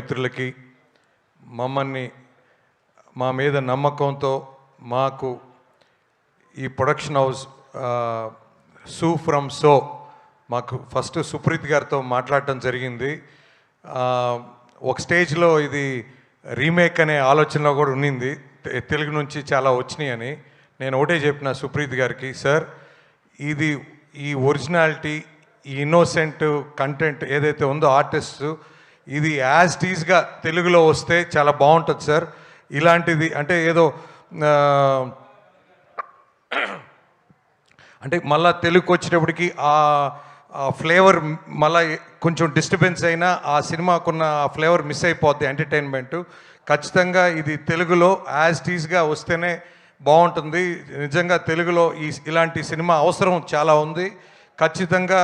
మిత్రులకి మమ్మల్ని మా మీద నమ్మకంతో మాకు ఈ ప్రొడక్షన్ హౌస్ సూ ఫ్రమ్ సో మాకు ఫస్ట్ సుప్రీత్ గారితో మాట్లాడటం జరిగింది. ఒక స్టేజ్లో ఇది రీమేక్ అనే ఆలోచనలో కూడా ఉన్నింది, తెలుగు నుంచి చాలా వచ్చినాయి అని. నేను ఒకటే చెప్పిన సుప్రీత్ గారికి, సార్ ఇది ఈ ఒరిజినాలిటీ, ఈ ఇన్నోసెంట్ కంటెంట్ ఏదైతే ఉందో ఆర్టిస్ట్, ఇది యాజ్ టీజ్గా తెలుగులో వస్తే చాలా బాగుంటుంది సార్. ఇలాంటిది అంటే ఏదో అంటే మళ్ళీ తెలుగుకి వచ్చేటప్పటికి ఆ ఫ్లేవర్ మళ్ళీ కొంచెం డిస్టర్బెన్స్ అయినా ఆ సినిమాకున్న ఆ ఫ్లేవర్ మిస్ అయిపోద్ది ఎంటర్టైన్మెంట్. ఖచ్చితంగా ఇది తెలుగులో యాజ్ టీజ్గా వస్తేనే బాగుంటుంది. నిజంగా తెలుగులో ఇలాంటి సినిమా అవసరం చాలా ఉంది. ఖచ్చితంగా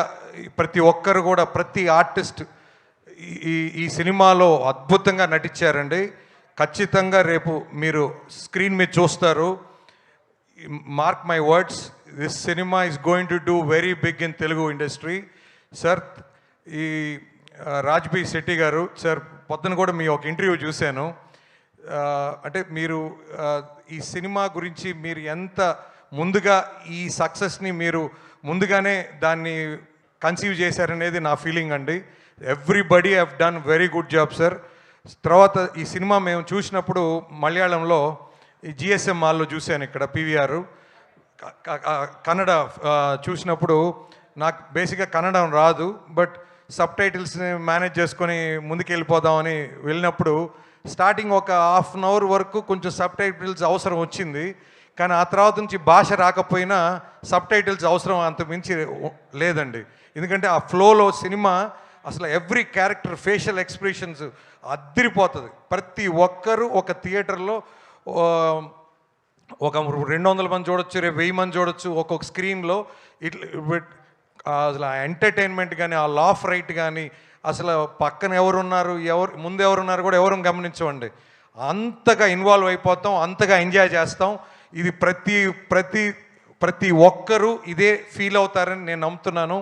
ప్రతి ఒక్కరు కూడా, ప్రతి ఆర్టిస్ట్ ఈ సినిమాలో అద్భుతంగా నటించారండి. ఖచ్చితంగా రేపు మీరు స్క్రీన్ మీద చూస్తారు. Mark my words, this cinema is going to do very big in Telugu industry. Sir ఈ రాజ్బీ శెట్టి గారు సార్, పొద్దున కూడా మీ ఒక ఇంటర్వ్యూ చూశాను. అంటే మీరు ఈ సినిమా గురించి మీరు ఎంత ముందుగా ఈ సక్సెస్ని మీరు ముందుగానే దాన్ని కన్సీవ్ చేశారనేది నా ఫీలింగ్ అండి. Everybody have done very good job sir. తర్వాత ఈ సినిమా మేము చూసినప్పుడు మలయాళంలో ఈ జిఎస్ఎం మాల్లో చూశాను, ఇక్కడ పీవీఆర్. కన్నడ చూసినప్పుడు నాకు బేసిక్గా కన్నడం రాదు, బట్ సబ్ టైటిల్స్ని మేనేజ్ చేసుకొని ముందుకు వెళ్ళిపోదామని వెళ్ళినప్పుడు స్టార్టింగ్ ఒక హాఫ్ అన్ అవర్ వరకు కొంచెం సబ్ టైటిల్స్ అవసరం వచ్చింది. కానీ ఆ తర్వాత నుంచి భాష రాకపోయినా సబ్ టైటిల్స్ అవసరం అంత మించి లేదండి. ఎందుకంటే ఆ ఫ్లోలో సినిమా అసలు ఎవ్రీ క్యారెక్టర్ ఫేషియల్ ఎక్స్ప్రెషన్స్ అద్దరిపోతుంది. ప్రతి ఒక్కరూ ఒక థియేటర్లో ఒక 200 మంది చూడొచ్చు, 1000 మంది చూడొచ్చు ఒక్కొక్క స్క్రీన్లో. అసలు ఆ ఎంటర్టైన్మెంట్ కానీ, ఆ లాఫ్ రైట్ కానీ, అసలు పక్కన ఎవరున్నారు, ముందు ఎవరున్నారు కూడా ఎవరు గమనించమండి. అంతగా ఇన్వాల్వ్ అయిపోతాం, అంతగా ఎంజాయ్ చేస్తాం. ఇది ప్రతి ఒక్కరూ ఇదే ఫీల్ అవుతారని నేను నమ్ముతున్నాను.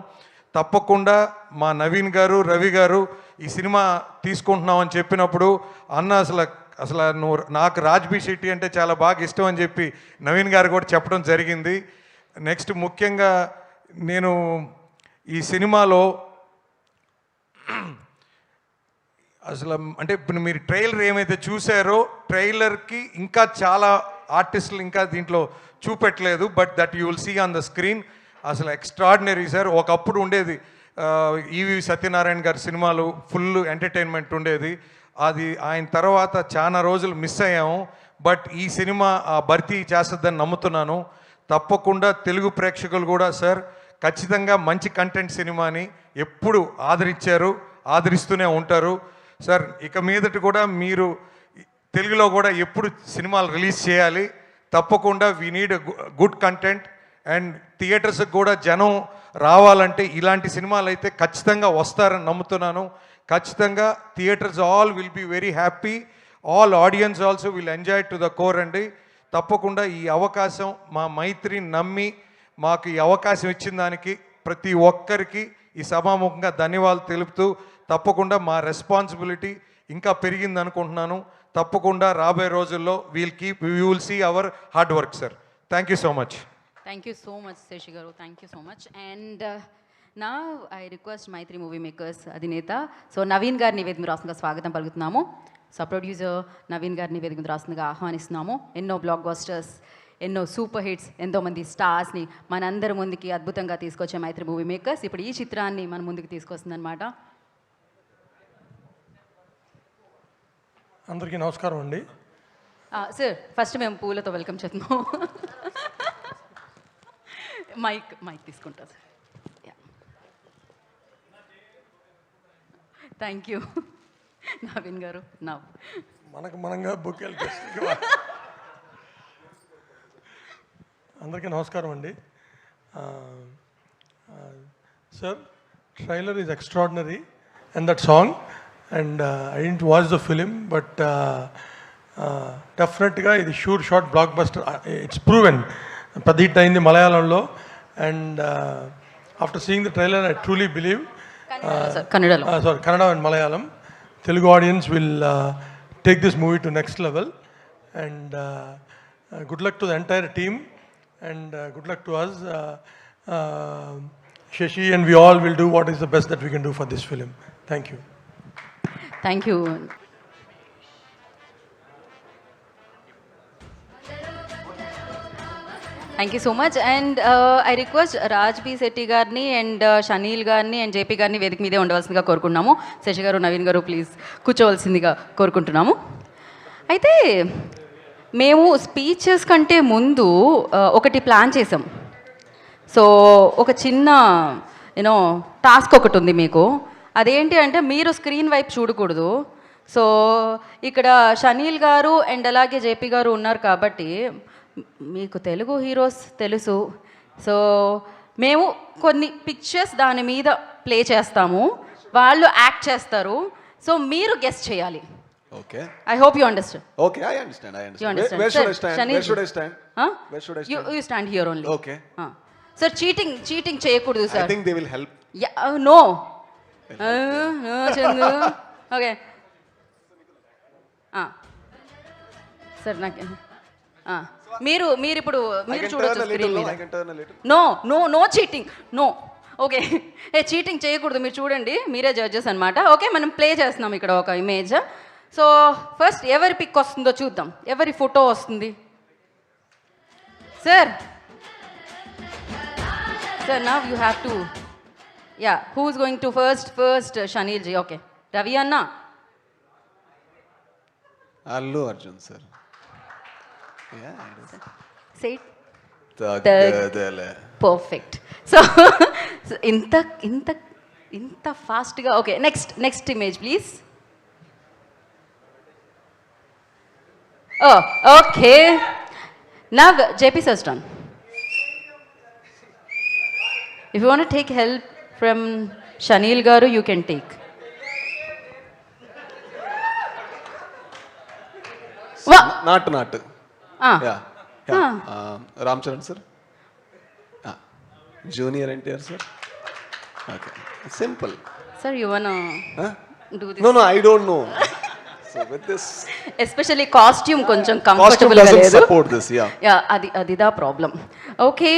తప్పకుండా మా నవీన్ గారు, రవి గారు ఈ సినిమా తీసుకుంటున్నామని చెప్పినప్పుడు, అన్న అసలు నువ్వు నాకు రాజ్బీ శెట్టి అంటే చాలా బాగా ఇష్టం అని చెప్పి నవీన్ గారు కూడా చెప్పడం జరిగింది. నెక్స్ట్ ముఖ్యంగా నేను ఈ సినిమాలో అసలు అంటే ఇప్పుడు మీరు ట్రైలర్ ఏమైతే చూసారో, ట్రైలర్కి ఇంకా చాలా ఆర్టిస్టులు ఇంకా దీంట్లో చూపెట్టలేదు, but that you will see on the screen. అసలు ఎక్స్ట్రాడినరీ సార్. ఒకప్పుడు ఉండేది ఈవి సత్యనారాయణ గారి సినిమాలు, ఫుల్ ఎంటర్టైన్మెంట్ ఉండేది. అది ఆయన తర్వాత చాలా రోజులు మిస్ అయ్యాము, బట్ ఈ సినిమా భర్తీ చేస్తుందని నమ్ముతున్నాను. తప్పకుండా తెలుగు ప్రేక్షకులు కూడా సార్ ఖచ్చితంగా మంచి కంటెంట్ సినిమాని ఎప్పుడు ఆదరించారు, ఆదరిస్తూనే ఉంటారు సార్. ఇక మీదట కూడా మీరు తెలుగులో కూడా ఎప్పుడు సినిమాలు రిలీజ్ చేయాలి. తప్పకుండా we need good content. And థియేటర్స్కి కూడా జనం రావాలంటే ఇలాంటి సినిమాలు అయితే ఖచ్చితంగా వస్తారని నమ్ముతున్నాను. ఖచ్చితంగా theatres all will be very happy, all audience also will enjoy to the core అండి. తప్పకుండా ఈ అవకాశం, మా మైత్రిని నమ్మి మాకు ఈ అవకాశం ఇచ్చిన దానికి ప్రతి ఒక్కరికి ఈ సభాముఖంగా ధన్యవాదాలు తెలుపుతూ, తప్పకుండా మా రెస్పాన్సిబిలిటీ ఇంకా పెరిగింది అనుకుంటున్నాను. తప్పకుండా రాబోయే రోజుల్లో we will see our hard work sir. Thank you so much. Thank you so much, Seshi Garu. Thank you so much. And now I request Maitri Movie Makers Adineta. So Naveen గారిని వేదిక మీద రాస్తుండగా స్వాగతం పలుకుతున్నాము. So producer Naveen గారిని వేదిక మీద రాస్తుండగా ఆహ్వానిస్తున్నాము. ఎన్నో black busters, ఎన్నో సూపర్ హిట్స్, ఎంతోమంది స్టార్స్ని మనందరి ముందుకి అద్భుతంగా తీసుకొచ్చే మైత్రి మూవీ మేకర్స్ ఇప్పుడు ఈ చిత్రాన్ని మన ముందుకు తీసుకొస్తుందన్నమాట. అందరికీ నమస్కారం అండి. సార్ ఫస్ట్ మేము పూలతో వెల్కమ్ చేస్తున్నాము. మైక్ తీసుకుంటా సార్. థ్యాంక్ యూ నవీన్ గారు. మనంగా బుక్కెళ్ళి అందరికీ నమస్కారం అండి. Sir, trailer is extraordinary and that song, and I didn't watch the film, but డెఫినెట్గా ఇది sure shot block buster. It's proven. పెద్ద హిట్ అయింది మలయాళంలో. And after seeing the trailer I truly believe, Kannada and Malayalam, Telugu audience will take this movie to next level. And good luck to the entire team, and good luck to us. Shashi and we all will do what is the best that we can do for this film. Thank you. Thank you. Thank you so much. And I request Raj B. Shetty గారిని and Shaneel గారిని and JP గారిని వేదిక మీదే ఉండవలసిందిగా కోరుకుంటున్నాము. శశి గారు, నవీన్ గారు please కూర్చోవలసిందిగా కోరుకుంటున్నాము. అయితే మేము స్పీచెస్ కంటే ముందు ఒకటి ప్లాన్ చేసాం. సో ఒక చిన్న యూనో టాస్క్ ఒకటి ఉంది మీకు. అదేంటి అంటే మీరు స్క్రీన్ వైపు చూడకూడదు. సో ఇక్కడ షనీల్ గారు అండ్ అలాగే జేపీ గారు ఉన్నారు కాబట్టి మీకు తెలుగు హీరోస్ తెలుసు. సో మేము కొన్ని పిక్చర్స్ దాని మీద ప్లే చేస్తాము, వాళ్ళు యాక్ట్ చేస్తారు. సో మీరు గెస్ట్ చేయాలి. Okay. I hope you understand. Okay, I understand. You understand? Where should I stand? Shaneel, Where should I stand? Huh? Where should I stand? You stand here only. Okay. Sir, cheating చేయకూడదు sir. I think they will help. Yeah, no. No, Chandu. Okay. Sir, నాకు మీరు ఇప్పుడు మీరు చూడొచ్చు screen మీద. I can turn a little. No cheating. No. Okay, cheating చేయకూడదు. మీరు చూడండి, మీరే జడ్జెస్ అనమాట. ఓకే, మనం ప్లే చేస్తున్నాం ఇక్కడ ఒక ఇమేజ్. సో ఫస్ట్ ఎవరి పిక్ వస్తుందో చూద్దాం, ఎవరి ఫోటో వస్తుంది. Sir now you have to who is going to first Shaneel ji. Okay, Ravi అన్న. Allu Arjun sir. Yeah. Say Tagadale. Perfect. So ఇంత ఫాస్ట్గా. Okay, next image please. Okay, నా జేపీ సస్టన్. If you want take help from Shaneel garu, you can take. Not. Yeah. Ram Charan sir. Junior NTR sir. Okay. Simple. Sir, you wanna do this? No, I don't know. So with this, especially costume కొంచెం costume comfortable గా doesn't లేదు. support this. Yeah. అది దా problem. Okay,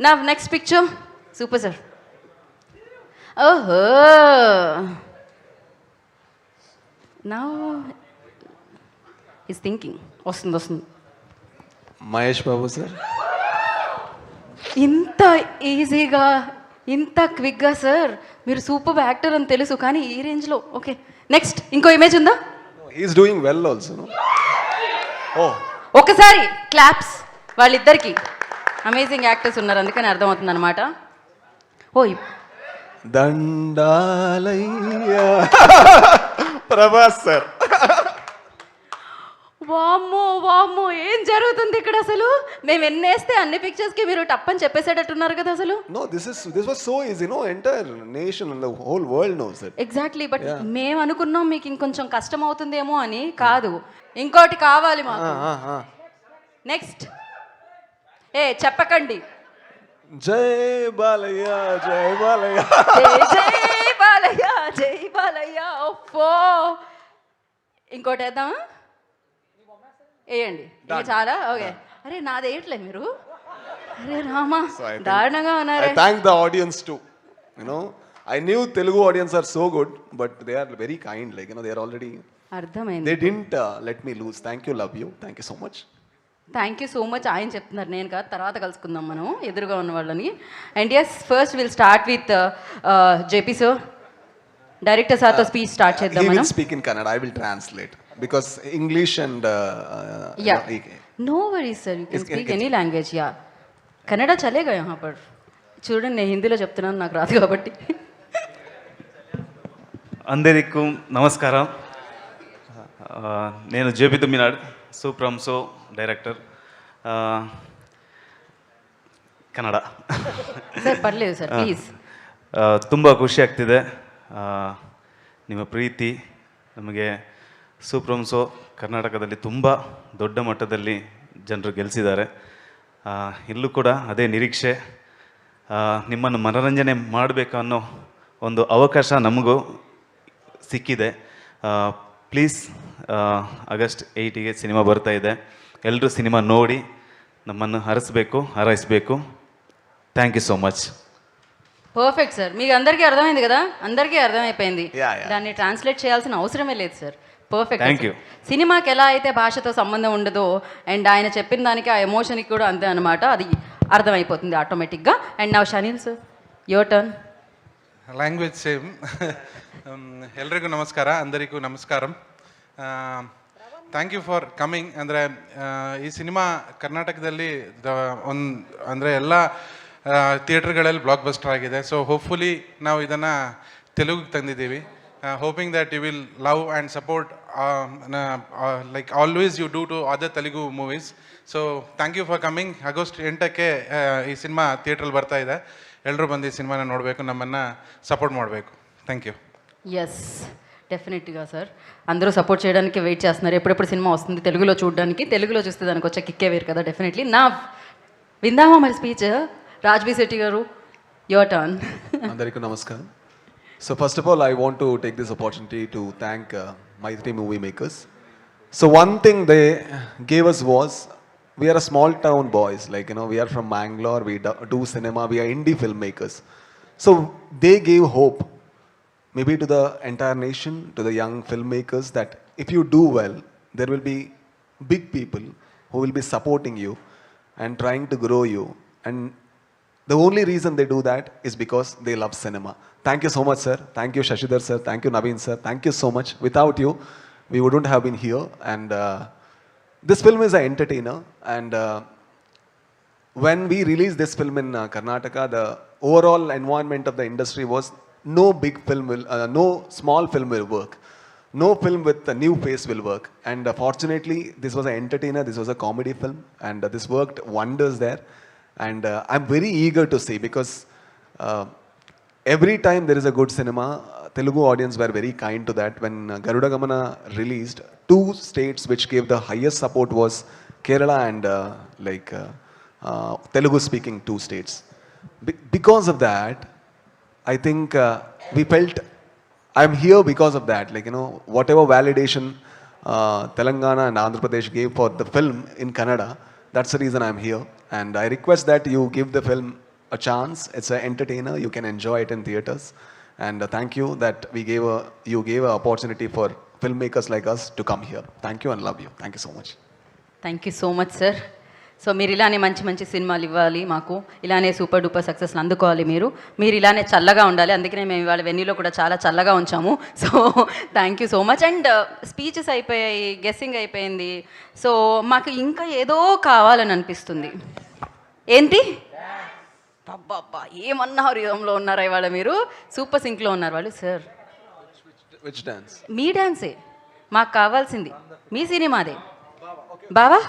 నా next picture. Super sir. ఓహో, now is thinking. వస్తుంది. Mahesh Babu sir. ఇంత ఈజీగా, ఇంత క్విక్గా సార్, మీరు సూపర్ యాక్టర్ అని తెలుసు, కానీ ఈ రేంజ్లో. ఓకే, నెక్స్ట్ ఇంకో ఇమేజ్ ఉందా? He's doing well also, no? Oh. ఒకసారి క్లాప్స్ వాళ్ళిద్దరికి. అమేజింగ్ యాక్టర్స్ ఉన్నారు, అందుకని అర్థమవుతుంది అనమాట. దండాలయ్యా ప్రభాస్ సార్. వామ్మో, ఏం జరుగుతుంది ఇక్కడ అసలు? మేము ఎన్నేస్తే అన్ని పిక్చర్స్కి మీరు టప్పని చెప్పేసేటట్టున్నారు కదా అసలు. No, this was so easy, no? Entire nation and the whole world knows it. Exactly, but మేము అనుకున్నాం మీకు ఇంకొంచెం కష్టం అవుతుందేమో అని. కాదు, ఇంకోటి కావాలి మాకు. నెక్స్ట్ చెప్పకండి. జై బాలయ్య, జై బాలయ్య, జై బాలయ్య. ఓఫో, ఇంకోటి వేద్దామా? వేయండి, చాలా. ఓకే, అరే నాది వేయట్లే మీరు. అరే రామా, దారుణంగా ఉన్నారే. I thank the audience too. You know, I knew Telugu audience are so good, but they are very kind. Like, you know, they are already. అర్థమైంది. They didn't let me lose. Thank you, love you. Thank you so much. Thank you so much. ఆయన చెప్తున్నారు, నేను కాదు. తర్వాత కలుసుకుందాం మనం ఎదురుగా ఉన్న వాళ్ళని. And yes, first will start with JP sir. Director సార్తో స్పీచ్ స్టార్ట్ చేద్దాం He మనం. will speak in Kannada. I will translate because English and no worries sir, you can speak any language. Kannada చలేగా यहाँ पर. చూడండి, నేను హిందీలో చెప్తున్నాను, నాకు రాదు కాబట్టి. అందరికీ నమస్కారం. నేను ಜೆಪಿ ತುಮಿನಾಡ್, ಸೂಪ್ರಂಸೋ ಡೈರೆಕ್ಟರ್, ಕನ್ನಡ. ಸರ್ ಪರ್లేదు ಸರ್, ಪ್ಲೀಸ್. ತುಂಬ ಖುಷಿ ಆಗ್ತಿದೆ. ನಿಮ್ಮ ಪ್ರೀತಿ ನಮಗೆ ಸೂಪ್ರಂಸೋ ಕರ್ನಾಟಕದಲ್ಲಿ ತುಂಬ ದೊಡ್ಡ ಮಟ್ಟದಲ್ಲಿ ಜನರು ಗೆಲ್ಲಿಸಿದ್ದಾರೆ. ಇಲ್ಲೂ ಕೂಡ ಅದೇ ನಿರೀಕ್ಷೆ. ನಿಮ್ಮನ್ನು ಮನರಂಜನೆ ಮಾಡಬೇಕು ಅನ್ನೋ ಒಂದು ಅವಕಾಶ ನಮಗೂ ಸಿಕ್ಕಿದೆ. ಪ್ಲೀಸ್ ಆಗಸ್ಟ್ 8ಗೆ ಸಿನಿಮಾ ಬರ್ತಾ ಇದೆ. ಎಲ್ಲರೂ ಸಿನಿಮಾ ನೋಡಿ ನಮ್ಮನ್ನು ಹಾರೈಸಬೇಕು. Thank you so much. Perfect sir, మీకు అందరికీ అర్థమైంది కదా, అందరికీ అర్థమైపోయింది. Yeah, yeah. దాన్ని ట్రాన్స్లేట్ చేయాల్సిన అవసరమే లేదు సార్. పర్ఫెక్ట్. Thank you. సినిమాకి ఎలా అయితే భాషతో సంబంధం ఉండదో అండ్ ఆయన చెప్పిన దానికి ఆ ఎమోషన్కి కూడా అంతే అనమాట, అది అర్థమైపోతుంది ఆటోమేటిక్గా. అండ్ నా Shaneel sir, your turn. Language same. ಎಲ್ರಿಗೂ ನಮಸ್ಕಾರ, ಅಂದರಿಗೂ ನಮಸ್ಕಾರಂ. Thank you for coming. ಅಂದರೆ ಈ ಸಿನಿಮಾ ಕರ್ನಾಟಕದಲ್ಲಿ ಅಂದರೆ ಎಲ್ಲ ಥಿಯೇಟ್ರ್ಗಳಲ್ಲಿ ಬ್ಲಾಕ್ ಬಸ್ಟರ್ ಆಗಿದೆ. ಸೊ ಹೋಪ್ಫುಲಿ ನಾವು ಇದನ್ನು ತೆಲುಗಿಗೆ ತಂದಿದ್ದೀವಿ. Hoping that you will love and support like always you do to other Telugu movies. So thank you for coming. August 8ಕ್ಕೆ ಈ ಸಿನಿಮಾ ಥಿಯೇಟ್ರಲ್ಲಿ ಬರ್ತಾ ಇದೆ. ಎಲ್ಲರೂ ಬಂದು ಈ ಸಿನಿಮಾನ ನೋಡಬೇಕು, ನಮ್ಮನ್ನು సపోర్ట్ ಮಾಡಬೇಕು. Thank you. ఎస్, డెఫినెట్గా సార్. అందరూ సపోర్ట్ చేయడానికి వెయిట్ చేస్తున్నారు, ఎప్పుడెప్పుడు సినిమా వస్తుంది తెలుగులో చూడడానికి. తెలుగులో చూస్తే దానికి వచ్చే కిక్కే వేరు కదా. డెఫినెట్లీ. నా విందామా మరి స్పీచ్? రాజ్బీ శెట్టి గారు, యువర్ టర్న్. అందరికీ నమస్కారం. So first of all, I want to take this opportunity to thank my three movie makers. So one thing they gave us was, we are a small town boys, like, you know, we are from Bangalore, we do cinema, we are indie filmmakers. So they gave hope, maybe to the entire nation, to the young filmmakers, that if you do well, there will be big people who will be supporting you and trying to grow you. And the only reason they do that is because they love cinema. Thank you so much, sir. Thank you, Shashidhar sir. Thank you, Naveen sir. Thank you so much. Without you, we wouldn't have been here. And this film is an entertainer. And when we released this film in Karnataka, the overall environment of the industry was no big film will, no small film will work. No film with a new face will work. And fortunately, this was an entertainer. This was a comedy film. And this worked wonders there. And I'm very eager to see, because every time there is a good cinema, Telugu audience were very kind to that. When Garuda Gamana released, 2 states which gave the highest support was Kerala and Telugu speaking 2 states. Because of that, I think we felt I'm here because of that. Like, you know, whatever validation Telangana and Andhra Pradesh gave for the film in Kannada, that's the reason I'm here. And I request that you give the film a chance. It's an entertainer. You can enjoy it in theaters. And thank you that you gave an opportunity for filmmakers like us to come here. Thank you and love you. Thank you so much. Thank you so much sir. So మీరు ఇలానే మంచి మంచి సినిమాలు ఇవ్వాలి మాకు, ఇలానే super duper సక్సెస్లు అందుకోవాలి. మీరు ఇలానే చల్లగా ఉండాలి. అందుకనే మేము ఇవాళ వెన్యూలో కూడా చాలా చల్లగా ఉంచాము. So thank you so much. And speeches అయిపోయాయి, గెస్సింగ్ అయిపోయింది. సో మాకు ఇంకా ఏదో కావాలని అనిపిస్తుంది. ఏంటి? అబ్బా, ఏమన్నారు, యుగంలో ఉన్నారా ఇవాళ మీరు? సూపర్ సింక్లో ఉన్నారు వాళ్ళు. Sir, Which dance? మీ డాన్సే మాకు కావాల్సింది, మీ సినిమాదే. బావా.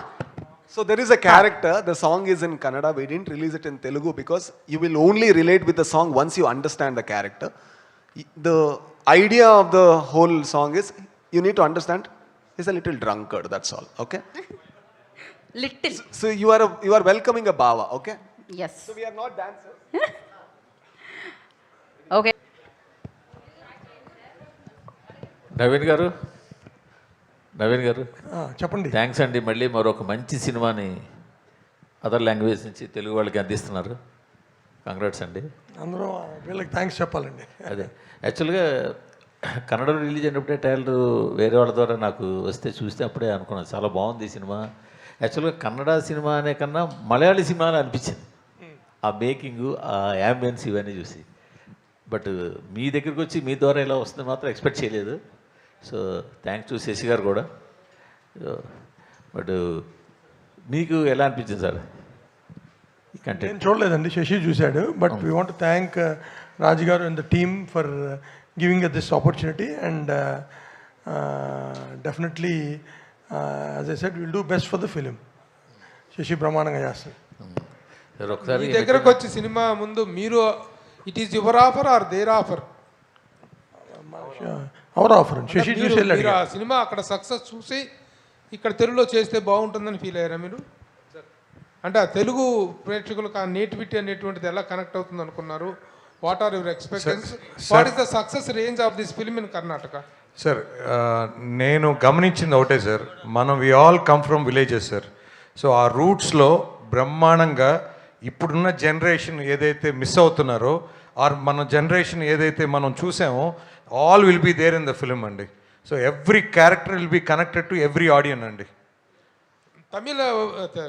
So there is a character, the song is in Kannada, we didn't release it in Telugu because you will only relate with the song once you understand the character. The idea of the whole song is, you need to understand, he's a little drunkard, that's all, okay? Little. So you are welcoming a Bava, okay? Yes. So we are not dancers. Okay. Naveen గారు చెప్పండి. Thanks అండి. మళ్ళీ మరొక మంచి సినిమాని other language నుంచి తెలుగు వాళ్ళకి అందిస్తున్నారు. కంగ్రాట్స్ అండి. అందరూ వీళ్ళకి థ్యాంక్స్ చెప్పాలండి. అదే యాక్చువల్గా కన్నడలో రిలీజ్ అయినప్పుడే ట్రైలర్ వేరే వాళ్ళ ద్వారా నాకు వస్తే చూస్తే అప్పుడే అనుకున్నాను చాలా బాగుంది ఈ సినిమా. యాక్చువల్గా కన్నడ సినిమా అనే కన్నా మలయాళీ సినిమా అని అనిపించింది, ఆ మేకింగు, ఆ యాంబియన్స్ ఇవన్నీ చూసి. బట్ మీ దగ్గరికి వచ్చి మీ ద్వారా ఇలా వస్తుంది మాత్రం ఎక్స్పెక్ట్ చేయలేదు. సో థ్యాంక్స్ టు శశి గారు కూడా. బట్ మీకు ఎలా అనిపించింది సార్ ఈ కంటెంట్? నేను చూడలేదండి, శశి చూశాడు. But we want thank Raju గారు and the team for giving this opportunity. And definitely as I said will do best for the film. Shashi బ్రహ్మాండంగా చేస్తారు. ఒకసారి దగ్గరకు వచ్చి సినిమా ముందు మీరు it is your offer or their offer? Our offer. Shashi చూసి వెళ్ళాడు. ఆ సినిమా అక్కడ సక్సెస్ చూసి ఇక్కడ తెలుగులో చేస్తే బాగుంటుందని ఫీల్ అయ్యారా మీరు? అంటే ఆ తెలుగు ప్రేక్షకులకు ఆ నేటివిటీ అనేటువంటిది ఎలా కనెక్ట్ అవుతుంది అనుకున్నారు? What are your expectations? What is the success range of this film in Karnataka? Sir నేను గమనించింది ఒకటే సార్, మనం we all come from villages sir. So ఆ రూట్స్లో బ్రహ్మాండంగా ఇప్పుడున్న జనరేషన్ ఏదైతే మిస్ అవుతున్నారో ఆర్ మన జనరేషన్ ఏదైతే మనం చూసామో all will be there in the film అండి. So every character will be connected to every audience అండి. తమిళ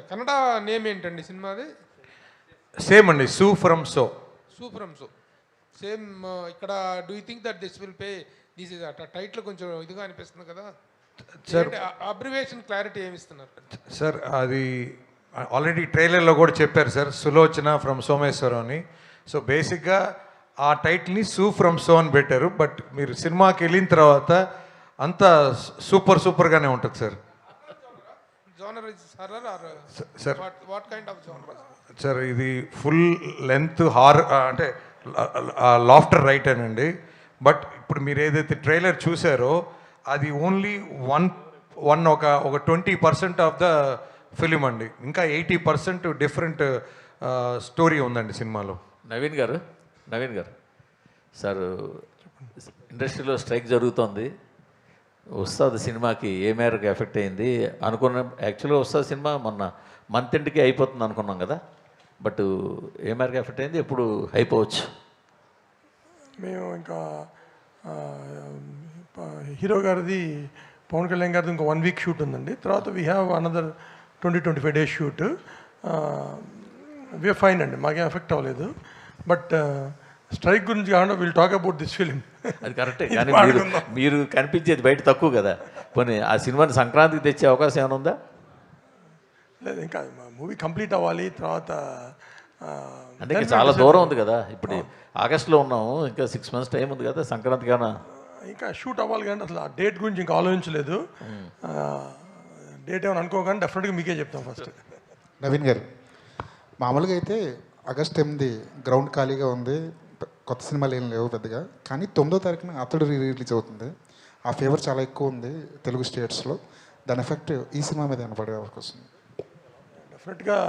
కన్నడ నేమ్ ఏంటండి సినిమాది? సేమ్ అండి, Su from So. Su from So same. ఇక్కడ do you think that this will pay? This is title కొంచెం ఇదిగా అనిపిస్తుంది కదా సార్. అబ్రివేషన్ క్లారిటీ ఏమి ఇస్తున్నారు సార్? అది ఆల్రెడీ ట్రైలర్లో కూడా చెప్పారు సార్, సులోచన ఫ్రమ్ సోమేశ్వరం అని. సో బేసిక్గా ఆ టైటిల్ని సూ ఫ్రమ్ సో అని పెట్టారు. బట్ మీరు సినిమాకి వెళ్ళిన తర్వాత అంతా సూపర్గానే ఉంటుంది sir. Genre is horror or sir what kind of genre? Sir ఇది ఫుల్ లెంత్ అంటే లాఫ్టర్ రైట్ అనండి. బట్ ఇప్పుడు మీరు ఏదైతే ట్రైలర్ చూసారో అది ఓన్లీ ఒక 20% ఆఫ్ ద ఫిలిం అండి. ఇంకా 80% డిఫరెంట్ స్టోరీ ఉందండి సినిమాలో. నవీన్ గారు సార్, ఇండస్ట్రీలో స్ట్రైక్ జరుగుతోంది. ఉస్తాద్ సినిమాకి ఏ మేరకు ఎఫెక్ట్ అయింది అనుకున్న? యాక్చువల్గా ఉస్తాద్ సినిమా మొన్న మంత్ ఎండ్కి అయిపోతుంది అనుకున్నాం కదా, బట్ ఏ మేరకు ఎఫెక్ట్ అయింది, ఎప్పుడు అయిపోవచ్చు? మేము ఇంకా హీరో గారిది, పవన్ కళ్యాణ్ గారిది ఇంకా 1 వీక్ షూట్ ఉందండి. తర్వాత we have another 20-25 days shoot. We are fine అండి, మాకేం ఎఫెక్ట్ అవ్వలేదు. బట్ స్ట్రైక్ గురించి కాకుండా will talk about this film. అది కరెక్టే, కానీ మీరు కనిపించేది బయట తక్కువ కదా. పోనీ ఆ సినిమాని సంక్రాంతికి తెచ్చే అవకాశం ఏమైనా ఉందా? లేదు, ఇంకా మూవీ కంప్లీట్ అవ్వాలి. తర్వాత అంటే ఇంకా చాలా దూరం ఉంది కదా. ఇప్పుడు ఆగస్టులో ఉన్నాము, ఇంకా 6 months టైం ఉంది కదా. సంక్రాంతికి ఏమైనా ఇంకా షూట్ అవ్వాలి, కానీ అసలు ఆ డేట్ గురించి ఇంకా ఆలోచించలేదు. డేట్ ఏమైనా అనుకోగానే డెఫినెట్గా మీకే చెప్తాం ఫస్ట్. నవీన్ గారు, మామూలుగా అయితే ఆగస్ట్ 8 గ్రౌండ్ ఖాళీగా ఉంది, కొత్త సినిమాలు ఏం లేవు పెద్దగా. కానీ 9వ తారీఖున అతడు రిలీజ్ అవుతుంది. ఆ ఫేవర్ చాలా ఎక్కువ ఉంది తెలుగు స్టేట్స్లో. దాని ఎఫెక్ట్ ఈ సినిమా మీద ఏమైనా పడే అవకాశం? డెఫినెట్గా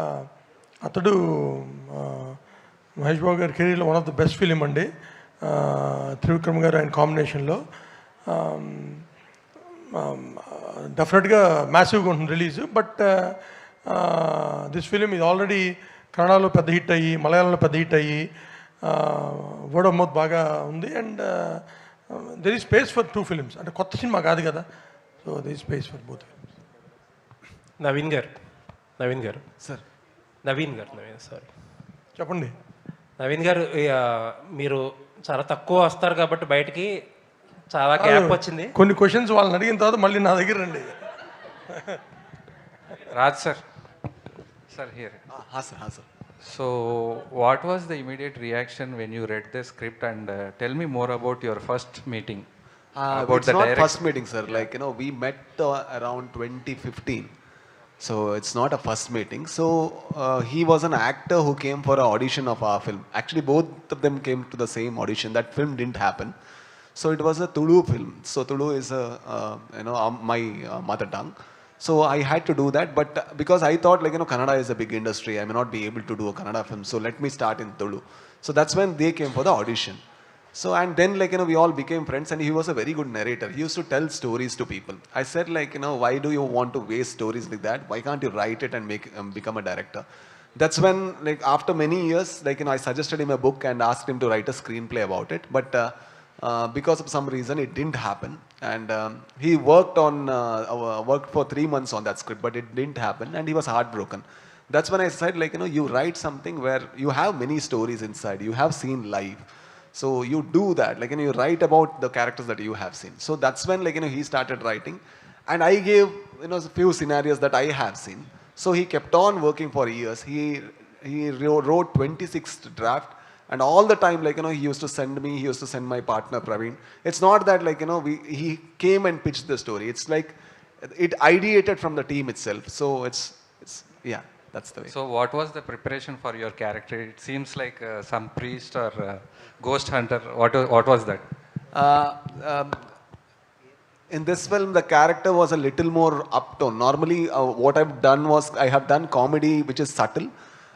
అతడు మహేష్ బాబు గారి కెరీర్లో one of the best film అండి. త్రివిక్రమ్ గారు ఆయన కాంబినేషన్లో డెఫినెట్గా మ్యాసివ్గా ఉంటుంది రిలీజ్. బట్ దిస్ ఫిలిం ఇది ఆల్రెడీ కన్నడలో పెద్ద హిట్ అయ్యి, మలయాళంలో పెద్ద హిట్ అయ్యి, వర్డ్ ఆఫ్ మౌత్ బాగా ఉంది. And there is space for 2 films. అంటే కొత్త సినిమా కాదు కదా, so there is space for both films. Naveen గారు సార్. సారీ చెప్పండి. నవీన్ గారు, మీరు చాలా తక్కువ వస్తారు కాబట్టి బయటికి చాలా గ్యాప్ వచ్చింది. కొన్ని క్వశ్చన్స్ వాళ్ళని అడిగిన తర్వాత మళ్ళీ నా దగ్గర రండి. Raj sir. Sir, here. Sir. So, what was the immediate reaction when you read the script, and tell me more about your first meeting? About it's the not first meeting, sir. Like, we met around 2015. So, it's not a first meeting. So, he was an actor who came for an audition of our film. Actually, both of them came to the same audition. That film didn't happen. So, it was a Tulu film. So, Tulu is my mother tongue. So I had to do that, but because I thought Kannada is a big industry, I may not be able to do a Kannada film, so let me start in Tulu. So that's when they came for the audition. So and then we all became friends, and he was a very good narrator. He used to tell stories to people. I said why do you want to waste stories like that? Why can't you write it and make become a director? That's when after many years I suggested him a book and asked him to write a screenplay about it, but because of some reason it didn't happen, and he worked for 3 months on that script, but it didn't happen, and he was heartbroken. That's when I said you write something where you have many stories inside, you have seen life, so you do that, you write about the characters that you have seen. So that's when he started writing, and I gave a few scenarios that I have seen. So he kept on working for years. He wrote 26 draft. And all the time, he used to send me, he used to send my partner Praveen. It's not that he came and pitched the story. It's it ideated from the team itself. So it's yeah, that's the way. So what was the preparation for your character? It seems like some priest or ghost hunter. What was that? In this film, the character was a little more uptone. Normally, what I've done was I have done comedy which is subtle,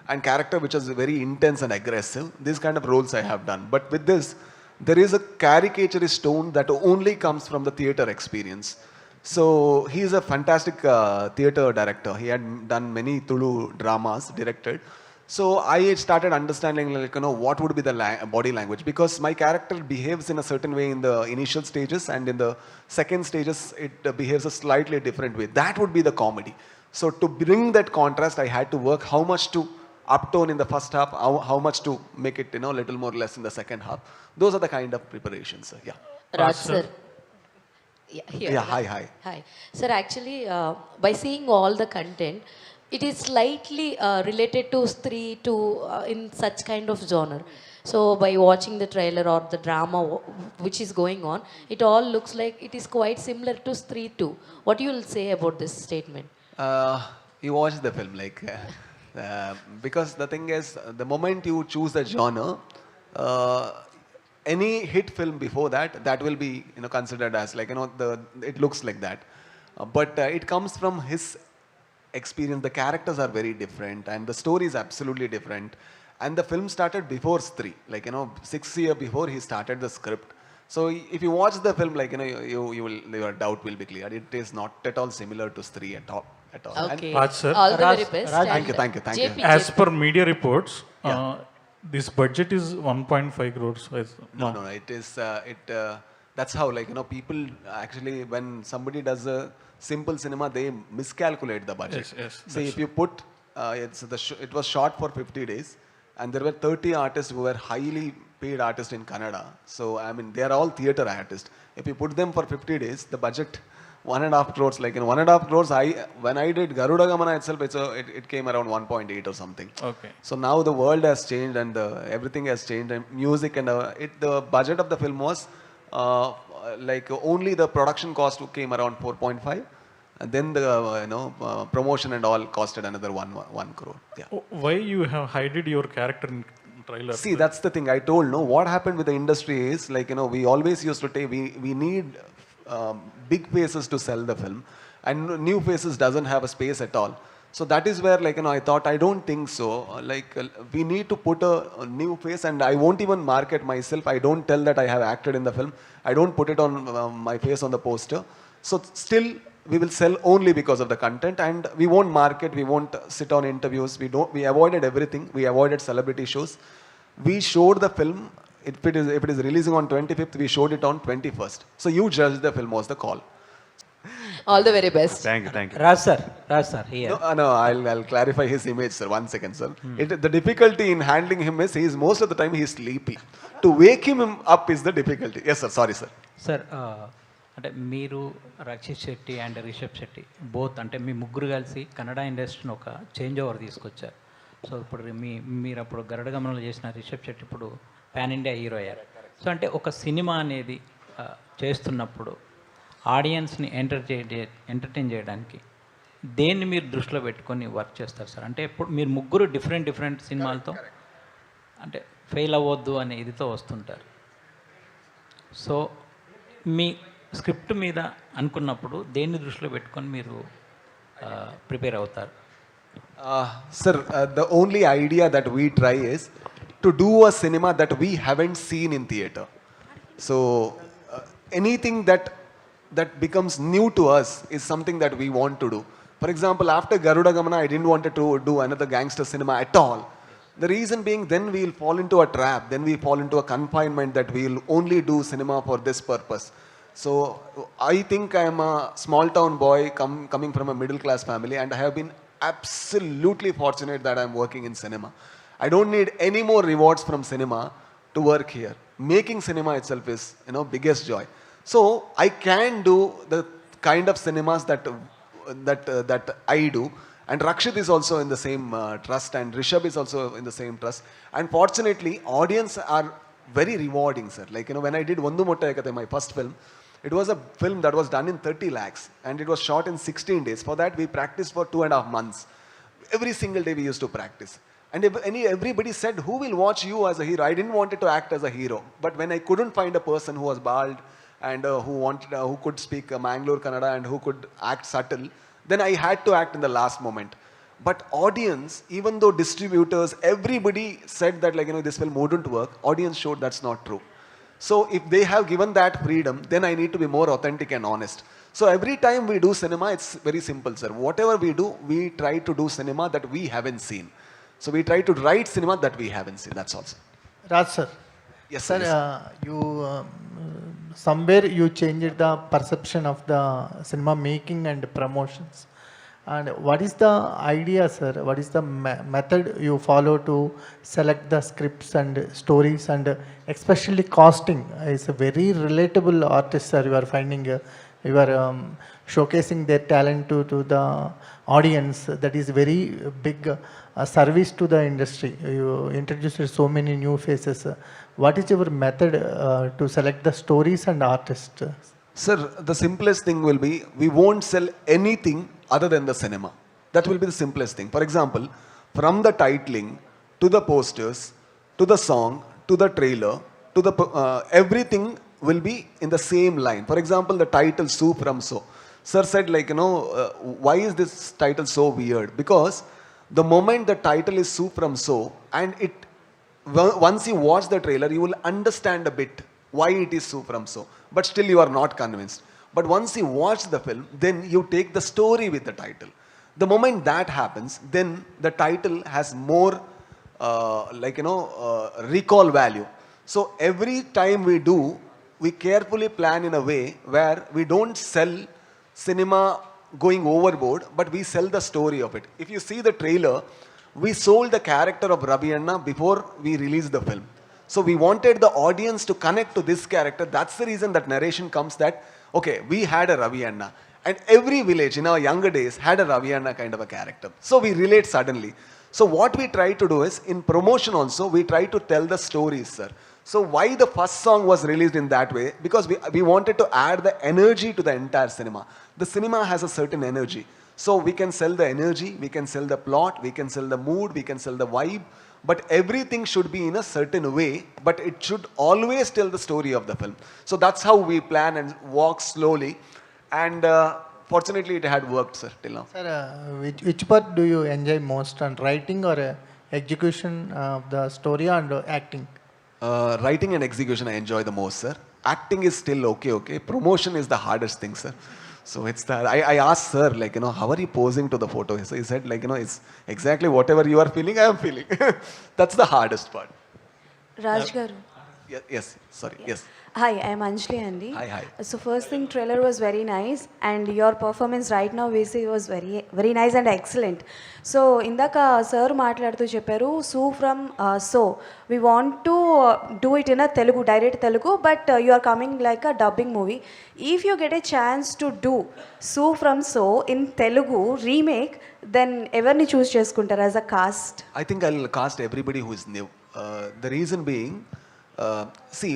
and character which is very intense and aggressive. These kind of roles I have done. But with this, there is a caricaturist tone that only comes from the theater experience. So he is a fantastic theater director. He had done many Tulu dramas, directed. So I started understanding, like, what would be the body language, because my character behaves in a certain way in the initial stages, and in the second stages it behaves a slightly different way. That would be the comedy. So to bring that contrast, I had to work how much to uptone in the first half, how much to make it, little more less in the second half. Those are the kind of preparations. Yeah. Raj sir. Yeah, here. Yeah, hi. Hi. Sir, actually, by seeing all the content, it is slightly related to Stree to in such kind of genre. So by watching the trailer or the drama which is going on, it all looks like it is quite similar to Stree 2. What you will say about this statement? You watch the film, because the thing is, the moment you choose the genre, any hit film before that will be considered as it looks like that, but it comes from his experience. The characters are very different, and the story is absolutely different. And the film started before Stree, 6 years before he started the script. So if you watch the film, your doubt will be clear. It is not at all similar to Stree at all. Okay. Raj sir. All the very best. Thank you. JP, As JP. per media reports, this budget is 1.5 crores. No. It is that's how people actually, when somebody does a simple cinema, they miscalculate the budget. Yes. See, if you put it was shot for 50 days, and there were 30 artists who were highly paid artists in Kannada. So I mean, they are all theatre artists. If you put them for 50 days, the budget 1.5 crores. 1.5 crores. When I did Garuda Gamana itself, it came around 1.8 or something. Okay. So now the world has changed, and everything has changed, and music and the budget of the film was only the production cost came around 4.5, and then the promotion and all costed another 1 crore. Yeah. Why you have hided your character in trailer? See, that's the thing I told. No, what happened with the industry is we always used to take, we need big faces to sell the film, and new faces doesn't have a space at all. So that is where I thought, I don't think so. We need to put a new face, and I won't even market myself. I don't tell that I have acted in the film. I don't put it on my face on the poster. So still, we will sell only because of the content, and we won't market. We won't sit on interviews. We avoided everything. We avoided celebrity shows. We showed the film. If it is releasing on 25th, we showed it on 21st. So you judge the film was the call. All the very best. Thank you. Raj sir, here. No, I'll clarify his image, sir. 1 second, sir. The difficulty in handling him is most of the time he's sleepy. To wake him up is the difficulty. Yes, sir. Sorry, sir. Sir అంటే మీరు Rakshit Shetty and Rishabh Shetty both అంటే మీ ముగ్గురు కలిసి కన్నడ ఇండస్ట్రీని ఒక change over తీసుకొచ్చారు. So ఇప్పుడు మీరు అప్పుడు గరుడ గమనంలో చేసిన రిషబ్ శెట్టి ఇప్పుడు పాన్ ఇండియా హీరో అయ్యారు. సో అంటే ఒక సినిమా అనేది చేస్తున్నప్పుడు ఆడియన్స్ని ఎంటర్టైన్ చేయడానికి దేన్ని మీరు దృష్టిలో పెట్టుకొని వర్క్ చేస్తారు సార్? అంటే ఇప్పుడు మీరు ముగ్గురు డిఫరెంట్ సినిమాలతో అంటే ఫెయిల్ అవ్వద్దు అనే ఇదితో వస్తుంటారు. సో మీ స్క్రిప్ట్ మీద అనుకున్నప్పుడు దేన్ని దృష్టిలో పెట్టుకొని మీరు ప్రిపేర్ అవుతారు? Sir, the only idea that we try is to do a cinema that we haven't seen in theatre. So anything that becomes new to us is something that we want to do. For example, after Garuda Gamana, I didn't want to do another gangster cinema at all. The reason being, then we'll fall into a trap, then we fall into a confinement that we'll only do cinema for this purpose. So I think I am a small town boy coming from a middle class family, and I have been absolutely fortunate that I am working in cinema. I don't need any more rewards from cinema to work here. Making cinema itself is biggest joy. So I can do the kind of cinemas that I do. And Rakshit is also in the same trust, and Rishabh is also in the same trust. And fortunately, audience are very rewarding, sir. When I did Vandu Mottayakathe, my first film, it was a film that was done in 30 lakhs, and it was shot in 16 days. For that, we practiced for 2.5 months. Every single day we used to practice. And everybody said, who will watch you as a hero? I didn't want it to act as a hero. But when I couldn't find a person who was bald and who could speak Mangalore Kannada and who could act subtle, then I had to act in the last moment. But audience, even though distributors, everybody said that this film wouldn't work, audience showed that's not true. So if they have given that freedom, then I need to be more authentic and honest. So every time we do cinema, it's very simple, sir. Whatever we do, we try to do cinema that we haven't seen. So we try to write cinema that we haven't seen. That's all, sir. Raj sir. Yes, Sir, sir. you somewhere you changed the perception of the cinema making and promotions. And what is the idea, sir? What is the method you follow to select the scripts and stories, and especially casting? It's a very relatable artist, sir. You are finding, you are showcasing their talent to the audience. That is very big service to the industry. You introduced so many new faces. What is your method to select the stories and artists? Sir, the simplest thing will be, we won't sell anything other than the cinema. That will be the simplest thing. For example, from the titling, to the posters, to the song, to the trailer, to the everything will be in the same line. For example, the title "So From So." Sir said, like, why is this title so weird? Because the moment the title is "So From So," and once you watch the trailer, you will understand a bit why it is "So From So." But still you are not convinced. But once you watch the film, then you take the story with the title. The moment that happens, then the title has more recall value. So every time we do, we carefully plan in a way where we don't sell cinema going overboard, but we sell the story of it. If you see the trailer, we sold the character of Ravi Anna before we released the film. So we wanted the audience to connect to this character. That's the reason that narration comes that, okay, we had a Ravi Anna. And every village in our younger days had a Ravi Anna kind of a character. So we relate suddenly. So what we try to do is, in promotion also, we try to tell the stories, sir. So why the first song was released in that way? Because we wanted to add the energy to the entire cinema. The cinema has a certain energy. So we can sell the energy, we can sell the plot, we can sell the mood, we can sell the vibe. But everything should be in a certain way, but it should always tell the story of the film. So that's how we plan and walk slowly. And fortunately, it had worked, sir, till now. Sir, which part do you enjoy most, on writing or execution of the story and acting? Writing and execution I enjoy the most, sir. Acting is still okay. Promotion is the hardest thing, sir. So it's that I asked sir, like, how are you posing to the photo? So he said, like, it's exactly whatever you are feeling, I am feeling. That's the hardest part. Raj Garu. Yes, sorry, yes. Hi, I am Anjali Andy. Hi. So first thing, trailer was very nice, and your performance right now we see was very very nice and excellent. So ఇందాక sir మాట్లాడుతూ చెప్పారు so from so we want to do it in a Telugu, direct Telugu, but you are coming like a dubbing movie. If you get a chance to do so from so in Telugu remake, then everni choose చేసుకుంటారు as a cast? I think I'll cast everybody who is new. The reason being, see,